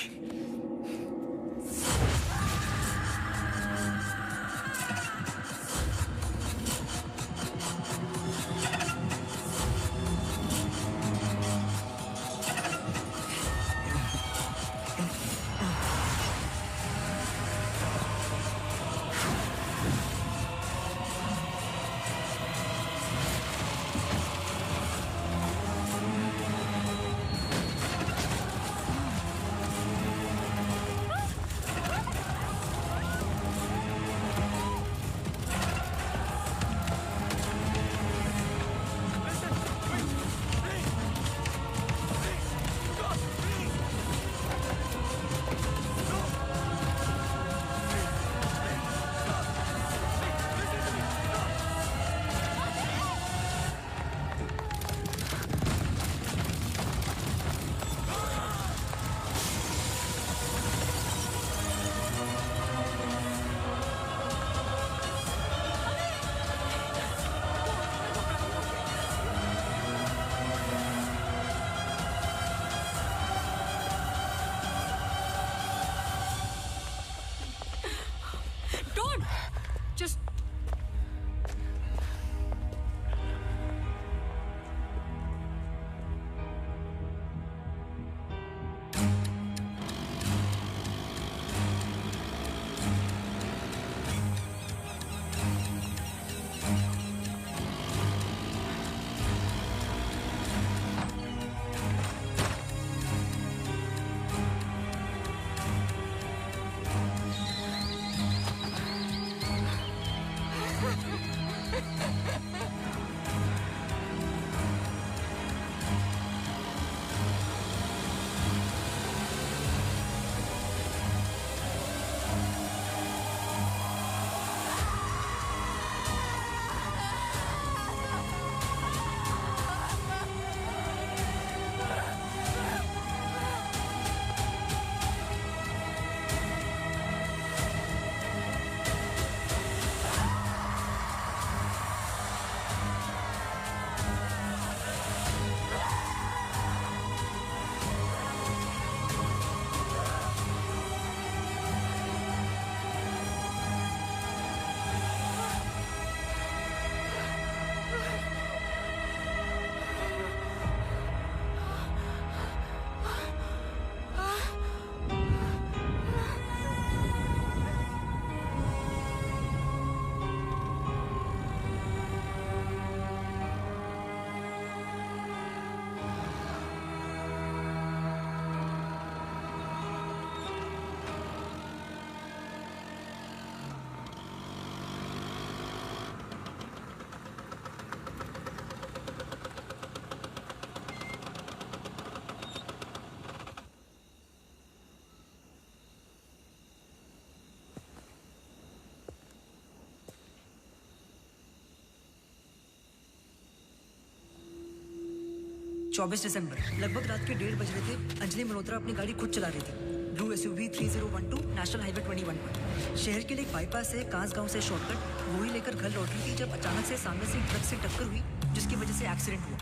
दिसंबर लगभग रात के 1:30 बज रहे थे। अंजलि मल्होत्रा अपनी गाड़ी खुद चला रही थी। ब्लू SUV 3012 नेशनल हाईवे 21 पर। शहर के लिए एक बाईपास है, कांस गांव से शॉर्टकट वही लेकर घर लौट रही थी जब अचानक से सामने से ट्रक से टक्कर हुई, जिसकी वजह से एक्सीडेंट हुआ।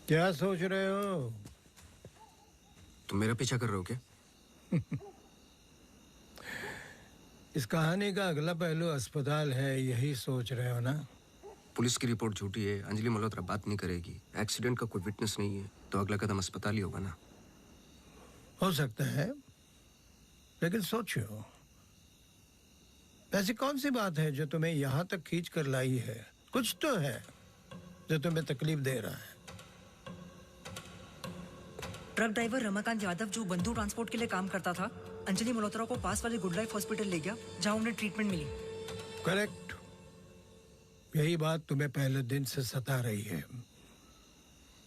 क्या सोच रहे हो? तुम मेरा पीछा कर रहे हो क्या? इस कहानी का अगला पहलू अस्पताल है, यही सोच रहे हो ना? पुलिस की रिपोर्ट झूठी है, अंजलि मल्होत्रा बात नहीं करेगी, एक्सीडेंट का कोई विटनेस नहीं है, तो अगला कदम अस्पताल ही होगा ना। हो सकता है, लेकिन सोचो, ऐसी कौन सी बात है जो तुम्हें यहाँ तक खींच कर लाई है? कुछ तो है जो तुम्हें तकलीफ दे रहा है। ट्रक ड्राइवर रमाकांत यादव जो बंधु ट्रांसपोर्ट के लिए काम करता था, अंजलि मल्होत्रा को पास वाले गुड लाइफ हॉस्पिटल ले गया जहां उन्हें ट्रीटमेंट मिली। करेक्ट। यही बात तुम्हें पहले दिन से सता रही है।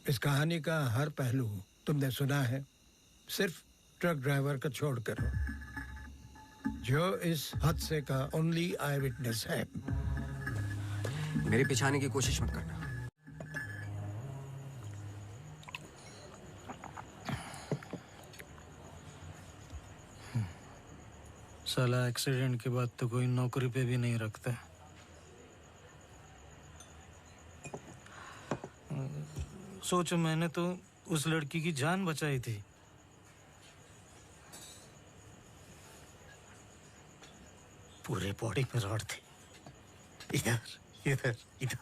इस कहानी का हर पहलू तुमने सुना है, सिर्फ ट्रक ड्राइवर का छोड़कर, जो इस हादसे का ओनली आई विटनेस है। मेरे पीछे आने की कोशिश मत करना। साला एक्सीडेंट के बाद तो कोई नौकरी पे भी नहीं रखता। सोचो, मैंने तो उस लड़की की जान बचाई थी। पूरे बॉडी में रॉड थी, इधर इधर इधर।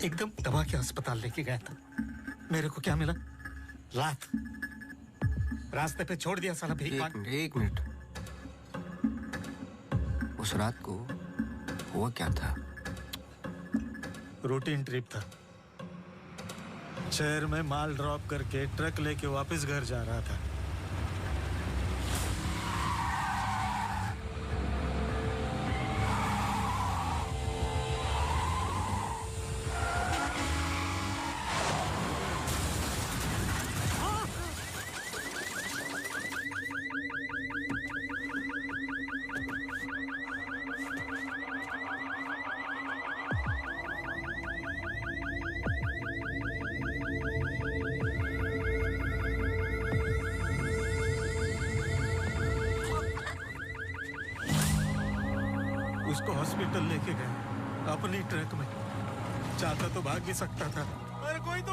एकदम दबा के अस्पताल लेके गया था। मेरे को क्या मिला? लात। रास्ते पे छोड़ दिया साला भीख मांग। एक मिनट। उस रात को हुआ क्या था? रूटीन ट्रिप था। शहर में माल ड्रॉप करके ट्रक लेके वापस घर जा रहा था। उसको हॉस्पिटल लेके गए अपनी ट्रक में। चाहता तो भाग भी सकता था। अरे कोई तो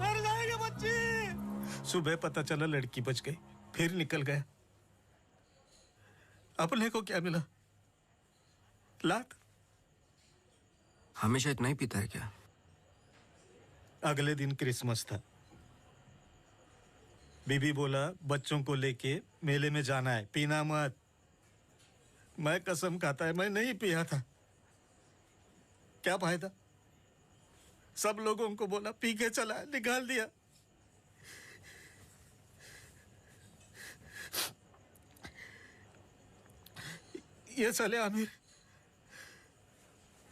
मर जाएगा बच्ची। सुबह पता चला लड़की बच गई, फिर निकल गया। अपने को क्या मिला? लात। हमेशा इतना ही पीता है क्या? अगले दिन क्रिसमस था। बीबी बोला बच्चों को लेके मेले में जाना है, पीना मत। मैं कसम खाता है मैं नहीं पिया था। क्या फायदा? सब लोगों को बोला पी के चला, निकाल दिया। ये साले आमिर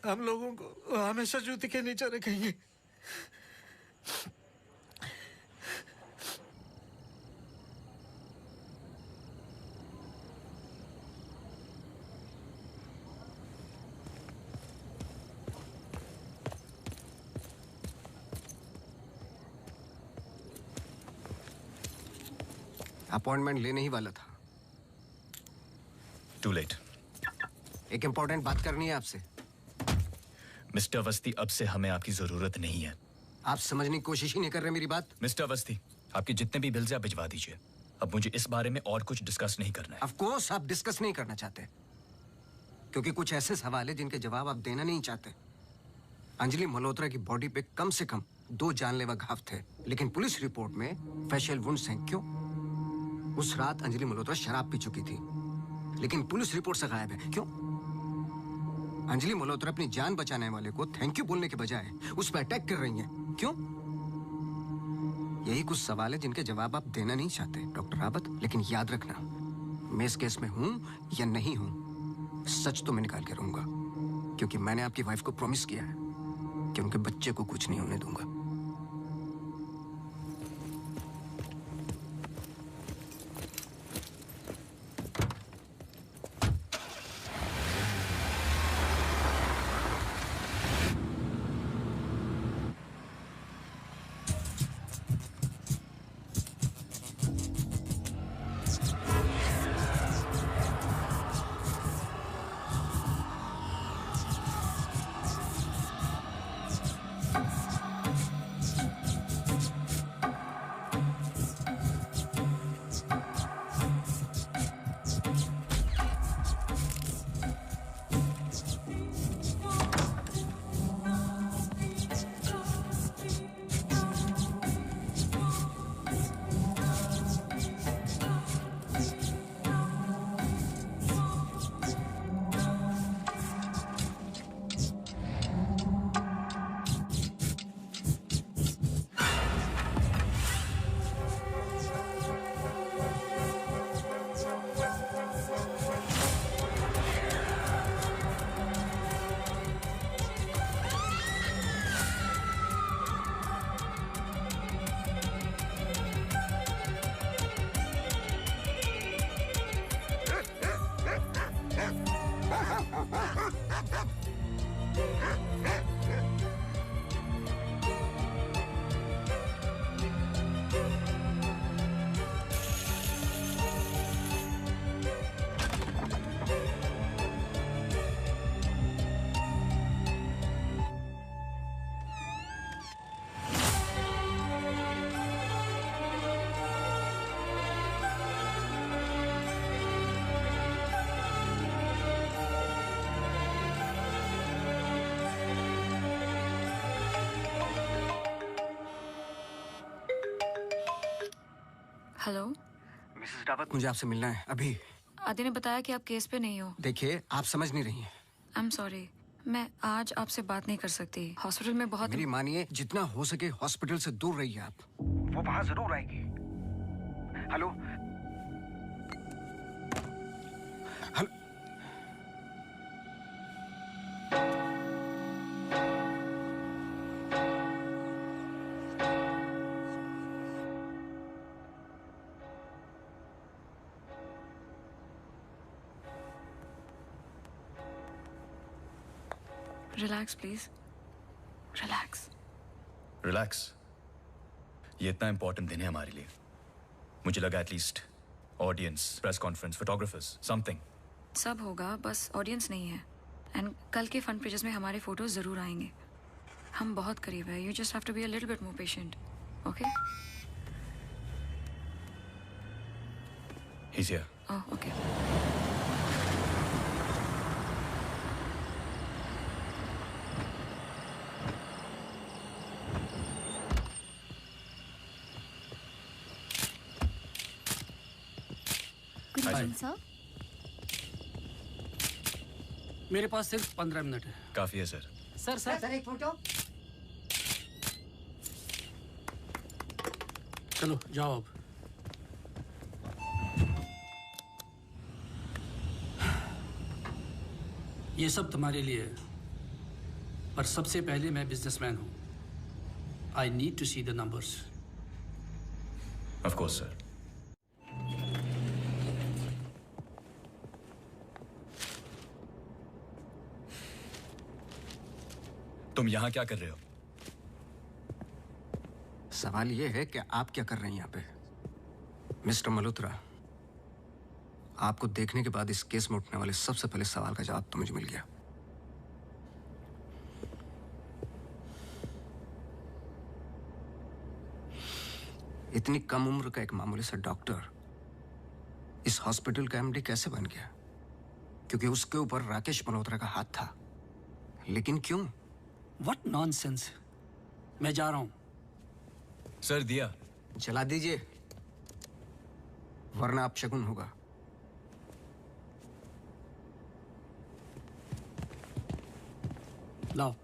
हम लोगों को हमेशा जूते के नीचे रखेंगे। अपॉइंटमेंट लेने ही वाला था। To late. एक इंपॉर्टेंट बात करनी है आपसे। मिस्टर अवस्थी, अब से हमें आपकी जरूरत नहीं है। आप समझने की कोशिश ही नहीं कर रहे मेरी बात। मिस्टर अवस्थी, आपके जितने भी बिल्स आप भिजवा दीजिए। अब मुझे इस बारे में और कुछ डिस्कस नहीं करना है। ऑफ कोर्स आप डिस्कस नहीं करना चाहते, क्योंकि कुछ ऐसे सवाल है जिनके जवाब आप देना नहीं चाहते। अंजलि मल्होत्रा की बॉडी पे कम से कम 2 जानलेवा घाव थे, लेकिन पुलिस रिपोर्ट में फेशियल वुंड्स हैं। क्यों? उस रात अंजलि मल्होत्रा शराब पी चुकी थी, लेकिन पुलिस रिपोर्ट से गायब है। क्यों? अंजलि मल्होत्रा अपनी जान बचाने वाले को थैंक यू बोलने के बजाय उस पर अटैक कर रही हैं। क्यों? यही कुछ सवाल है जिनके जवाब आप देना नहीं चाहते डॉक्टर रावत। लेकिन याद रखना, मैं इस केस में हूं या नहीं हूं, सच तो मैं निकाल के रहूंगा, क्योंकि मैंने आपकी वाइफ को प्रॉमिस किया है कि उनके बच्चे को कुछ नहीं होने दूंगा। हेलो मिसेस रावत, मुझे आपसे मिलना है अभी। आदि ने बताया कि आप केस पे नहीं हो। देखिए, आप समझ नहीं रही हैं। आई एम सॉरी, मैं आज आपसे बात नहीं कर सकती। हॉस्पिटल में बहुत मेरी मानिए, जितना हो सके हॉस्पिटल से दूर रहिए आप। वो वहां जरूर आएगी। Hello hello. Relax please, relax. Relax? ये इतना इंपॉर्टेंट दिन है हमारे लिए। मुझे लगा at least audience, press conference, photographers, something. सब होगा, बस ऑडियंस नहीं है। एंड कल के फ्रंट पेजेस में हमारे फोटोज जरूर आएंगे। हम बहुत करीब है। You just have to be a little bit more patient, okay? He's here. Oh, okay. Good evening, sir. मेरे पास सिर्फ 15 मिनट है। काफी है सर। सर एक फोटो। चलो जाओ अब। ये सब तुम्हारे लिए है, पर सबसे पहले मैं बिजनेसमैन हूं। I need to see the numbers. Of course sir. तुम यहां क्या कर रहे हो? सवाल ये है कि आप क्या कर रहे हैं यहाँ पे। मिस्टर मल्होत्रा, आपको देखने के बाद इस केस में उठने वाले सबसे पहले सवाल का जवाब तो मुझे मिल गया। इतनी कम उम्र का एक मामूली सा डॉक्टर इस हॉस्पिटल का एमडी कैसे बन गया? क्योंकि उसके ऊपर राकेश मल्होत्रा का हाथ था। लेकिन क्यों? What nonsense. मैं जा रहा हूं। सर दिया जला दीजिए, वरना आप शगुन होगा। लाओ।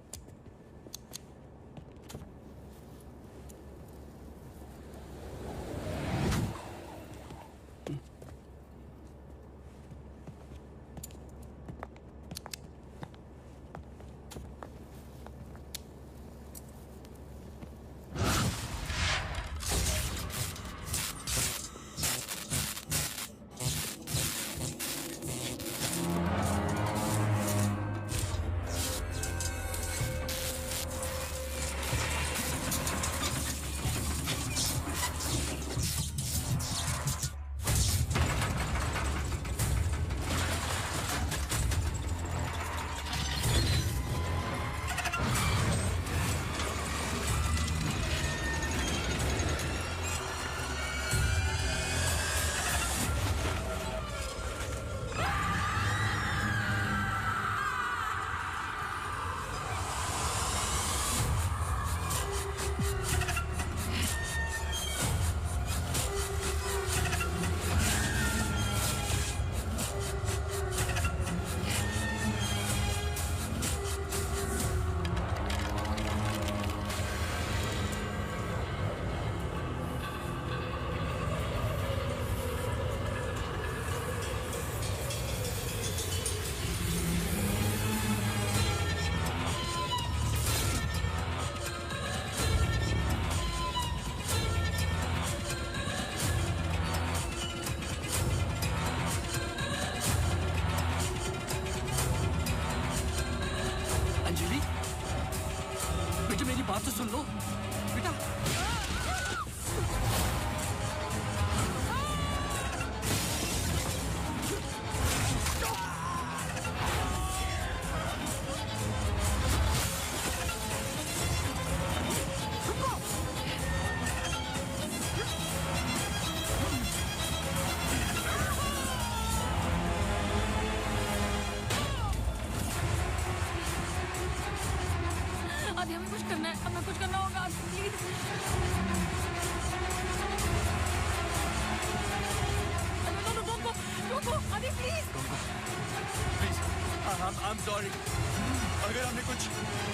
बात तो सुन लो बेटा। आदि हमें कुछ करना है, हमें कुछ करना होगा प्लीज। रोको अभी प्लीज प्लीज I'm sorry अगर हमने कुछ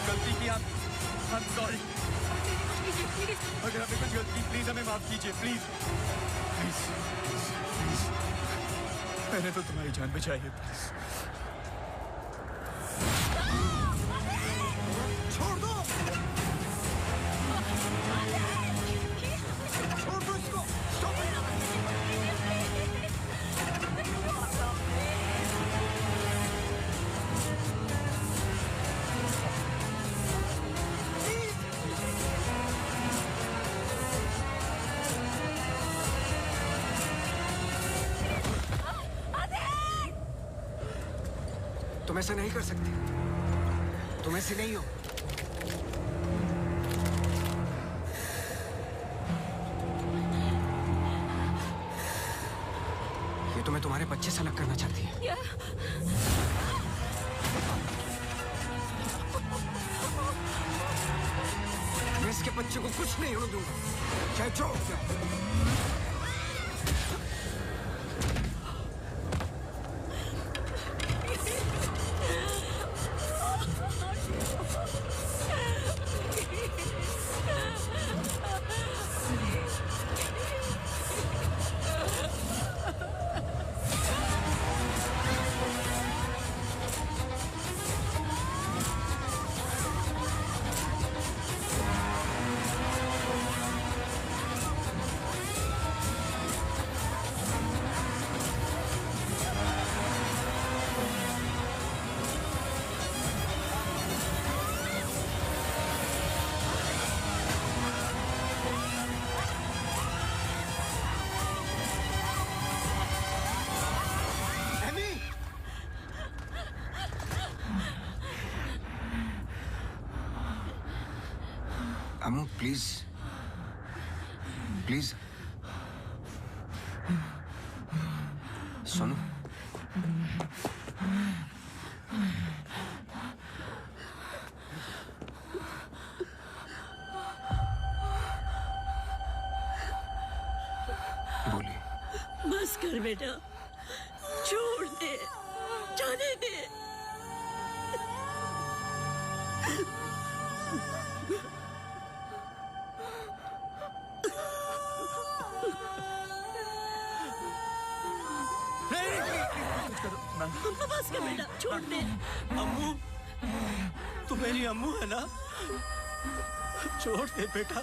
गलती की I'm sorry अगर हमने कुछ गलती की प्लीज हमें माफ कीजिए प्लीज मैंने तो तुम्हारी जान बचाई है छोड़ दो छोड़ दो इसको तुम ऐसा नहीं कर सकते तुम ऐसे नहीं हो ये तुम्हें तुम्हारे बच्चे से अलग करना चाहती है मैं इसके बच्चे को कुछ नहीं होने दूंगा चाहे जो हो जाए अमू प्लीज प्लीज सुनो बोलिए बस कर बेटा छोड़ दे जाने दे बस कर बेटा छोड़ दे अम्मू तू मेरी अम्मू है ना छोड़ दे बेटा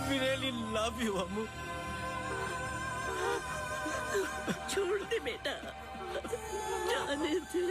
We really love you अम्मू छोड़ दे बेटा जाने दे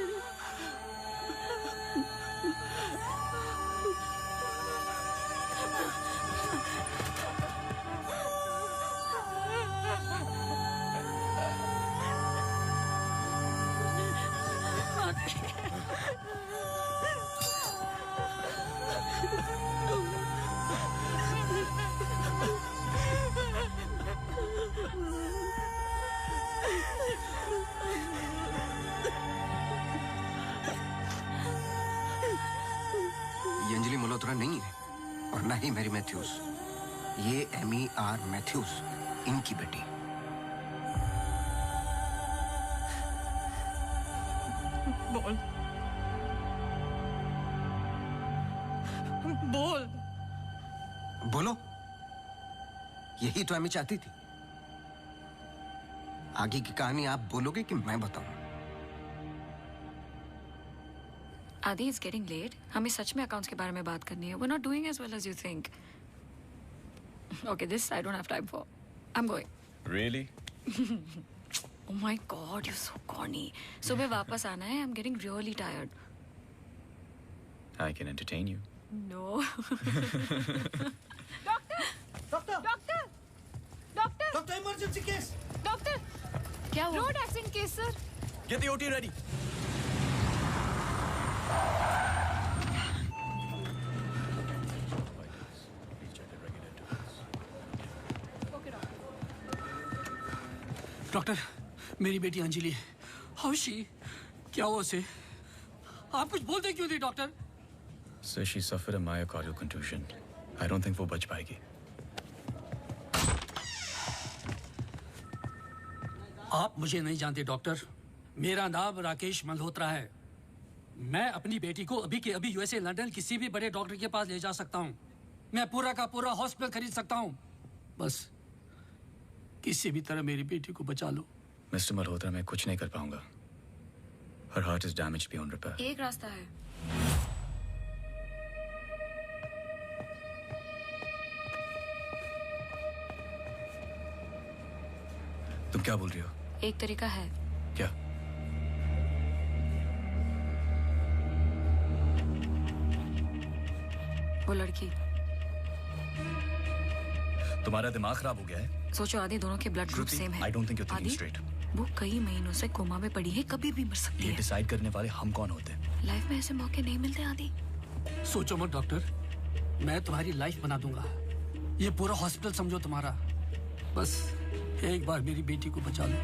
ये अंजलि मल्होत्रा नहीं है और ना ही मैरी मैथ्यूज ये एमी आर मैथ्यूज इनकी बेटी बोल बोल बोलो यही तो एमी चाहती थी आगे की कहानी आप बोलोगे कि मैं बताऊं आदि इट्स गेटिंग लेट हमें सच में अकाउंट्स के बारे में बात करनी है we are not doing as well as you think okay this I don't have time for I am going Really? Oh my god, you're so corny. सुबह वापस आना है. I'm getting really tired. I can entertain you. No. Doctor emergency case doctor क्या हुआ? Road accident case sir Get the OT ready. Doctor मेरी बेटी Anjali how she क्या हुआ उसे आप कुछ बोलते क्यों नहीं doctor Sir, she suffered a myocardial contusion. I don't think वो बच पाएगी. आप मुझे नहीं जानते डॉक्टर। मेरा नाम राकेश मल्होत्रा है। मैं अपनी बेटी को अभी के अभी यूएसए लंदन किसी भी बड़े डॉक्टर के पास ले जा सकता हूँ। मैं पूरा का पूरा हॉस्पिटल खरीद सकता हूँ। बस किसी भी तरह मेरी बेटी को बचा लो। मिस्टर मल्होत्रा, मैं कुछ नहीं कर पाऊंगा। Her heart is damaged beyond repair. एक रास्ता है। तुम क्या बोल रही हो? एक तरीका है। क्या? वो लड़की। तुम्हारा दिमाग खराब हो गया है? सोचो आदि दोनों के ब्लड ग्रुप सेम है। I don't think you're thinking आदि, straight. वो कई महीनों से कोमा में पड़ी है, कभी भी मर सकती ये है। डिसाइड करने वाले हम कौन होते हैं? लाइफ में ऐसे मौके नहीं मिलते आदि। सोचो मत डॉक्टर, मैं तुम्हारी लाइफ बना दूंगा। ये पूरा हॉस्पिटल समझो तुम्हारा। बस एक बार मेरी बेटी को बचा लो।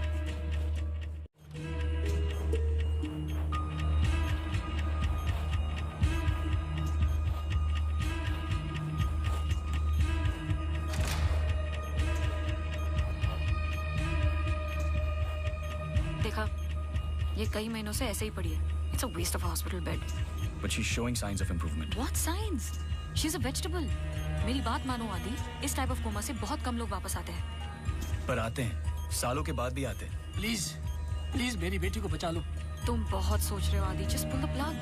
देखा, ये कई महीनों से ऐसे ही पड़ी है। It's a waste of a hospital bed. But she's showing signs of improvement. What signs? She's a vegetable. मेरी बात मानो आदि, इस टाइप ऑफ कोमा से बहुत कम लोग वापस आते हैं। पर आते हैं, सालों के बाद भी आते हैं। प्लीज प्लीज मेरी बेटी को बचा लो। तुम बहुत सोच रहे हो आदि, just pull the plug.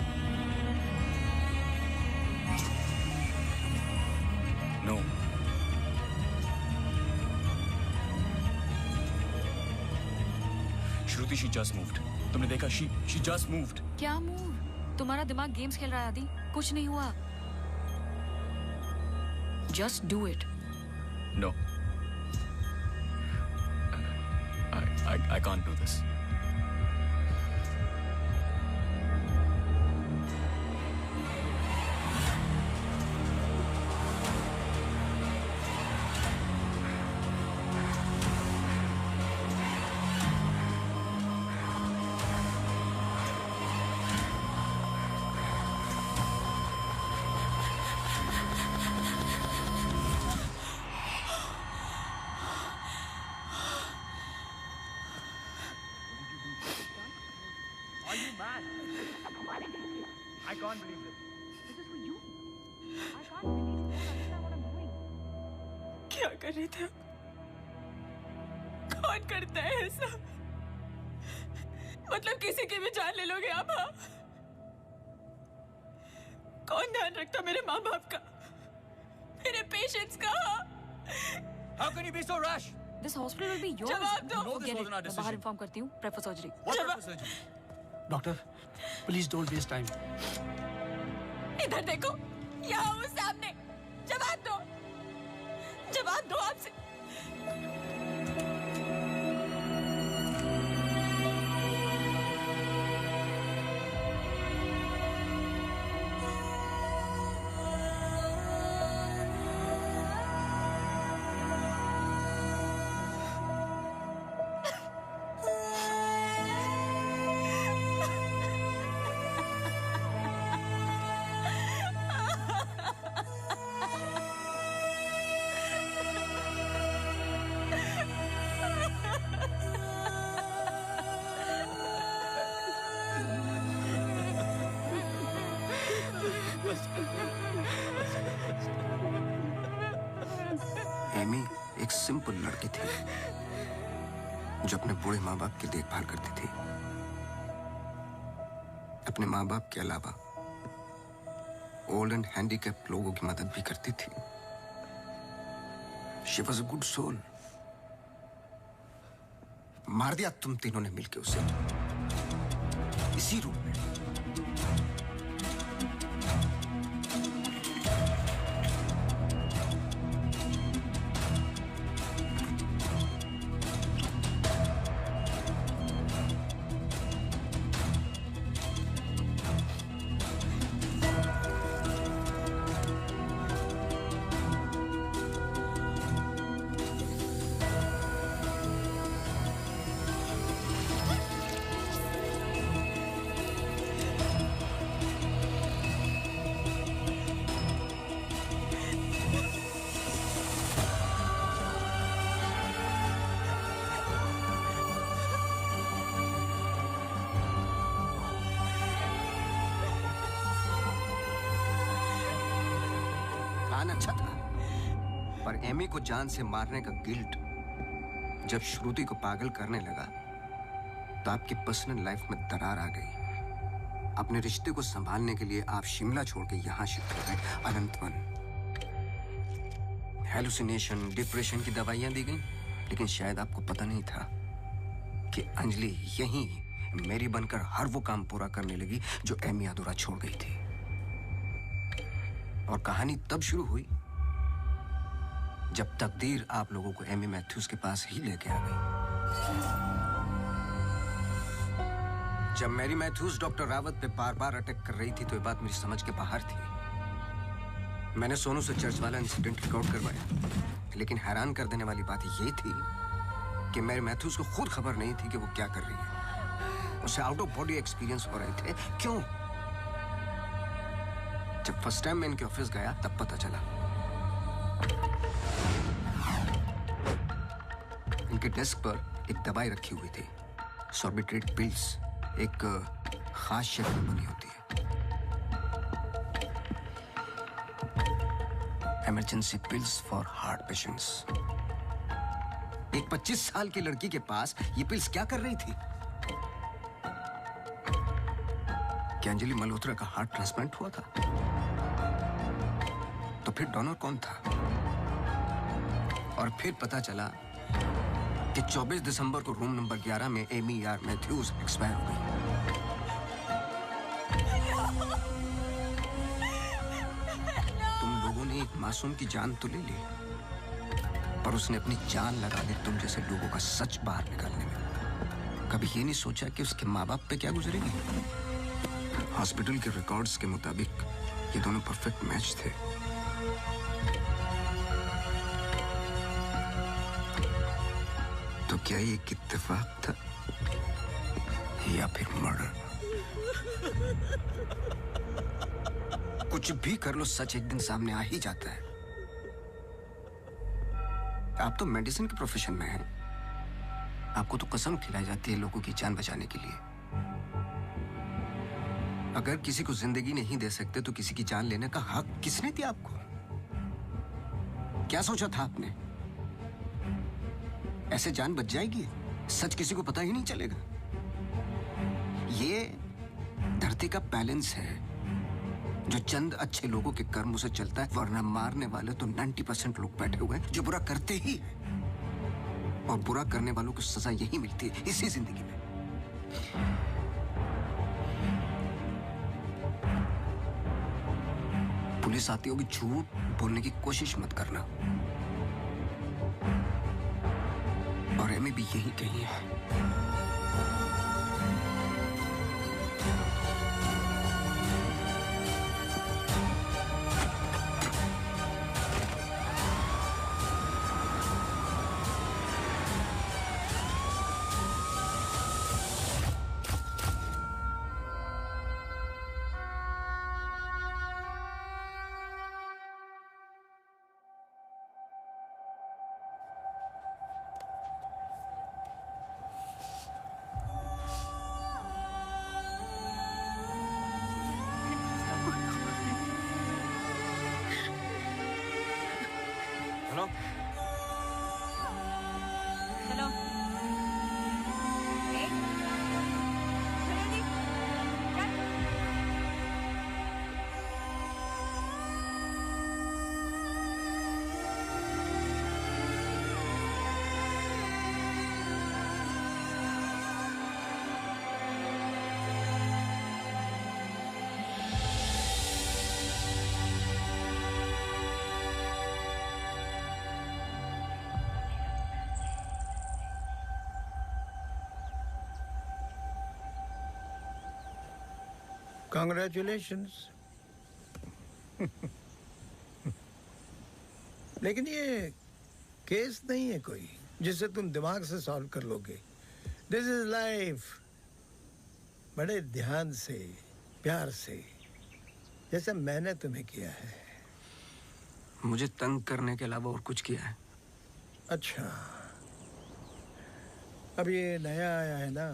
No. Shruti, she just moved. तुमने देखा? She just moved. क्या मूव? तुम्हारा दिमाग गेम्स खेल रहा है आदि, कुछ नहीं हुआ। Just do it. No. I can't do this. Are you mad? I can't believe this. This is for you. I can't believe you don't understand what I'm doing. क्या कर रहे थे? कौन करता है ऐसा? मतलब किसी की भी जान ले लोगे आप? हाँ? कौन ध्यान रखता मेरे माँ बाप का, मेरे पेशेंट्स का? How can you be so rash? This hospital will be yours. जवाब दो। No, this Get wasn't our it. मैं decision. बाहर इन्फॉर्म करती हूँ। Prep for surgery. What type of surgery? Doctor please don't waste time. इधर देखो, यहाँ वो सामने। जवाब दो, जवाब दो आपसे। एमी एक सिंपल लड़की थी जो अपने बूढ़े माँ बाप की देखभाल करती थी। अपने माँ बाप के अलावा ओल्ड एंड हैंडीकैप्ड लोगों की मदद भी करती थी। She was a good soul. मार दिया तुम तीनों ने मिलकर उसे इसी रूम में। प्लान अच्छा था, पर एमी को जान से मारने का गिल्ट जब श्रुति को पागल करने लगा तो आपकी पर्सनल लाइफ में दरार आ गई। अपने रिश्ते को संभालने के लिए आप शिमला छोड़ के यहां शिफ्ट हो गए, अनंतवन। हेलुसिनेशन, डिप्रेशन की दवाइयां दी गई, लेकिन शायद आपको पता नहीं था कि अंजलि यहीं मेरी बनकर हर वो काम पूरा करने लगी जो एमी अधूरा छोड़ गई थी। और कहानी तब शुरू हुई जब तकदीर आप लोगों को एमी मैथ्यूज के पास ही लेके आ गई। जब मैरी मैथ्यूज डॉक्टर रावत पे बार बार अटैक कर रही थी तो ये बात मेरी समझ के बाहर थी। मैंने सोनू से चर्च वाला इंसिडेंट रिकॉर्ड करवाया, लेकिन हैरान कर देने वाली बात ये थी कि मैरी मैथ्यूज को खुद खबर नहीं थी कि वो क्या कर रही है। उसे आउट ऑफ बॉडी एक्सपीरियंस हो रहे थे। क्यों? जब फर्स्ट टाइम मैं इनके ऑफिस गया तब पता चला। इनके डेस्क पर एक दवाई रखी हुई थी, सॉर्बिट्रेट पिल्स, एक खास शेप में बनी होती है। Emergency pills for heart patients. एक 25 साल की लड़की के पास ये पिल्स क्या कर रही थी? क्या अंजलि मल्होत्रा का हार्ट ट्रांसप्लांट हुआ था? तो फिर डोनर कौन था? और फिर पता चला कि 24 दिसंबर को रूम नंबर 11 में एमी आर मैथ्यूज एक्सपायर हो गई। तुम लोगों ने एक मासूम की जान तो ले ली, पर उसने अपनी जान लगा दी तुम जैसे लोगों का सच बाहर निकालने में। कभी ये नहीं सोचा कि उसके माँ बाप पे क्या गुजरेगी? हॉस्पिटल के रिकॉर्ड्स के मुताबिक ये दोनों परफेक्ट मैच थे। तो क्या ये एक इत्तेफाक था या फिर मर्डर? कुछ भी कर लो, सच एक दिन सामने आ ही जाता है। आप तो मेडिसिन के प्रोफेशन में हैं। आपको तो कसम खिलाई जाती है लोगों की जान बचाने के लिए। अगर किसी को जिंदगी नहीं दे सकते तो किसी की जान लेने का हक किसने दिया आपको? क्या सोचा था आपने? ऐसे जान बच जाएगी? सच किसी को पता ही नहीं चलेगा। ये धरती का बैलेंस है जो चंद अच्छे लोगों के कर्मों से चलता है, वरना मारने वाले तो 90% लोग बैठे हुए हैं जो बुरा करते ही हैं। और बुरा करने वालों को सजा यही मिलती है इसी जिंदगी में। पुलिस आती होगी, झूठ बोलने की कोशिश मत करना। और एमी भी यही कही है। Hello hello Congratulations. लेकिन ये केस नहीं है कोई जिसे तुम दिमाग से सॉल्व कर लोगे। This is life. बड़े ध्यान से, प्यार से, जैसे मैंने तुम्हें किया है। मुझे तंग करने के अलावा और कुछ किया है? अच्छा, अब ये नया आया है ना,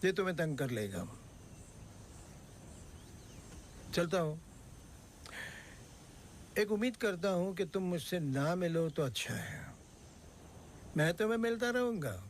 ये तुम्हें तंग कर लेगा। चलता हूँ। एक उम्मीद करता हूं कि तुम मुझसे ना मिलो तो अच्छा है। मैं तुम्हें मिलता रहूंगा।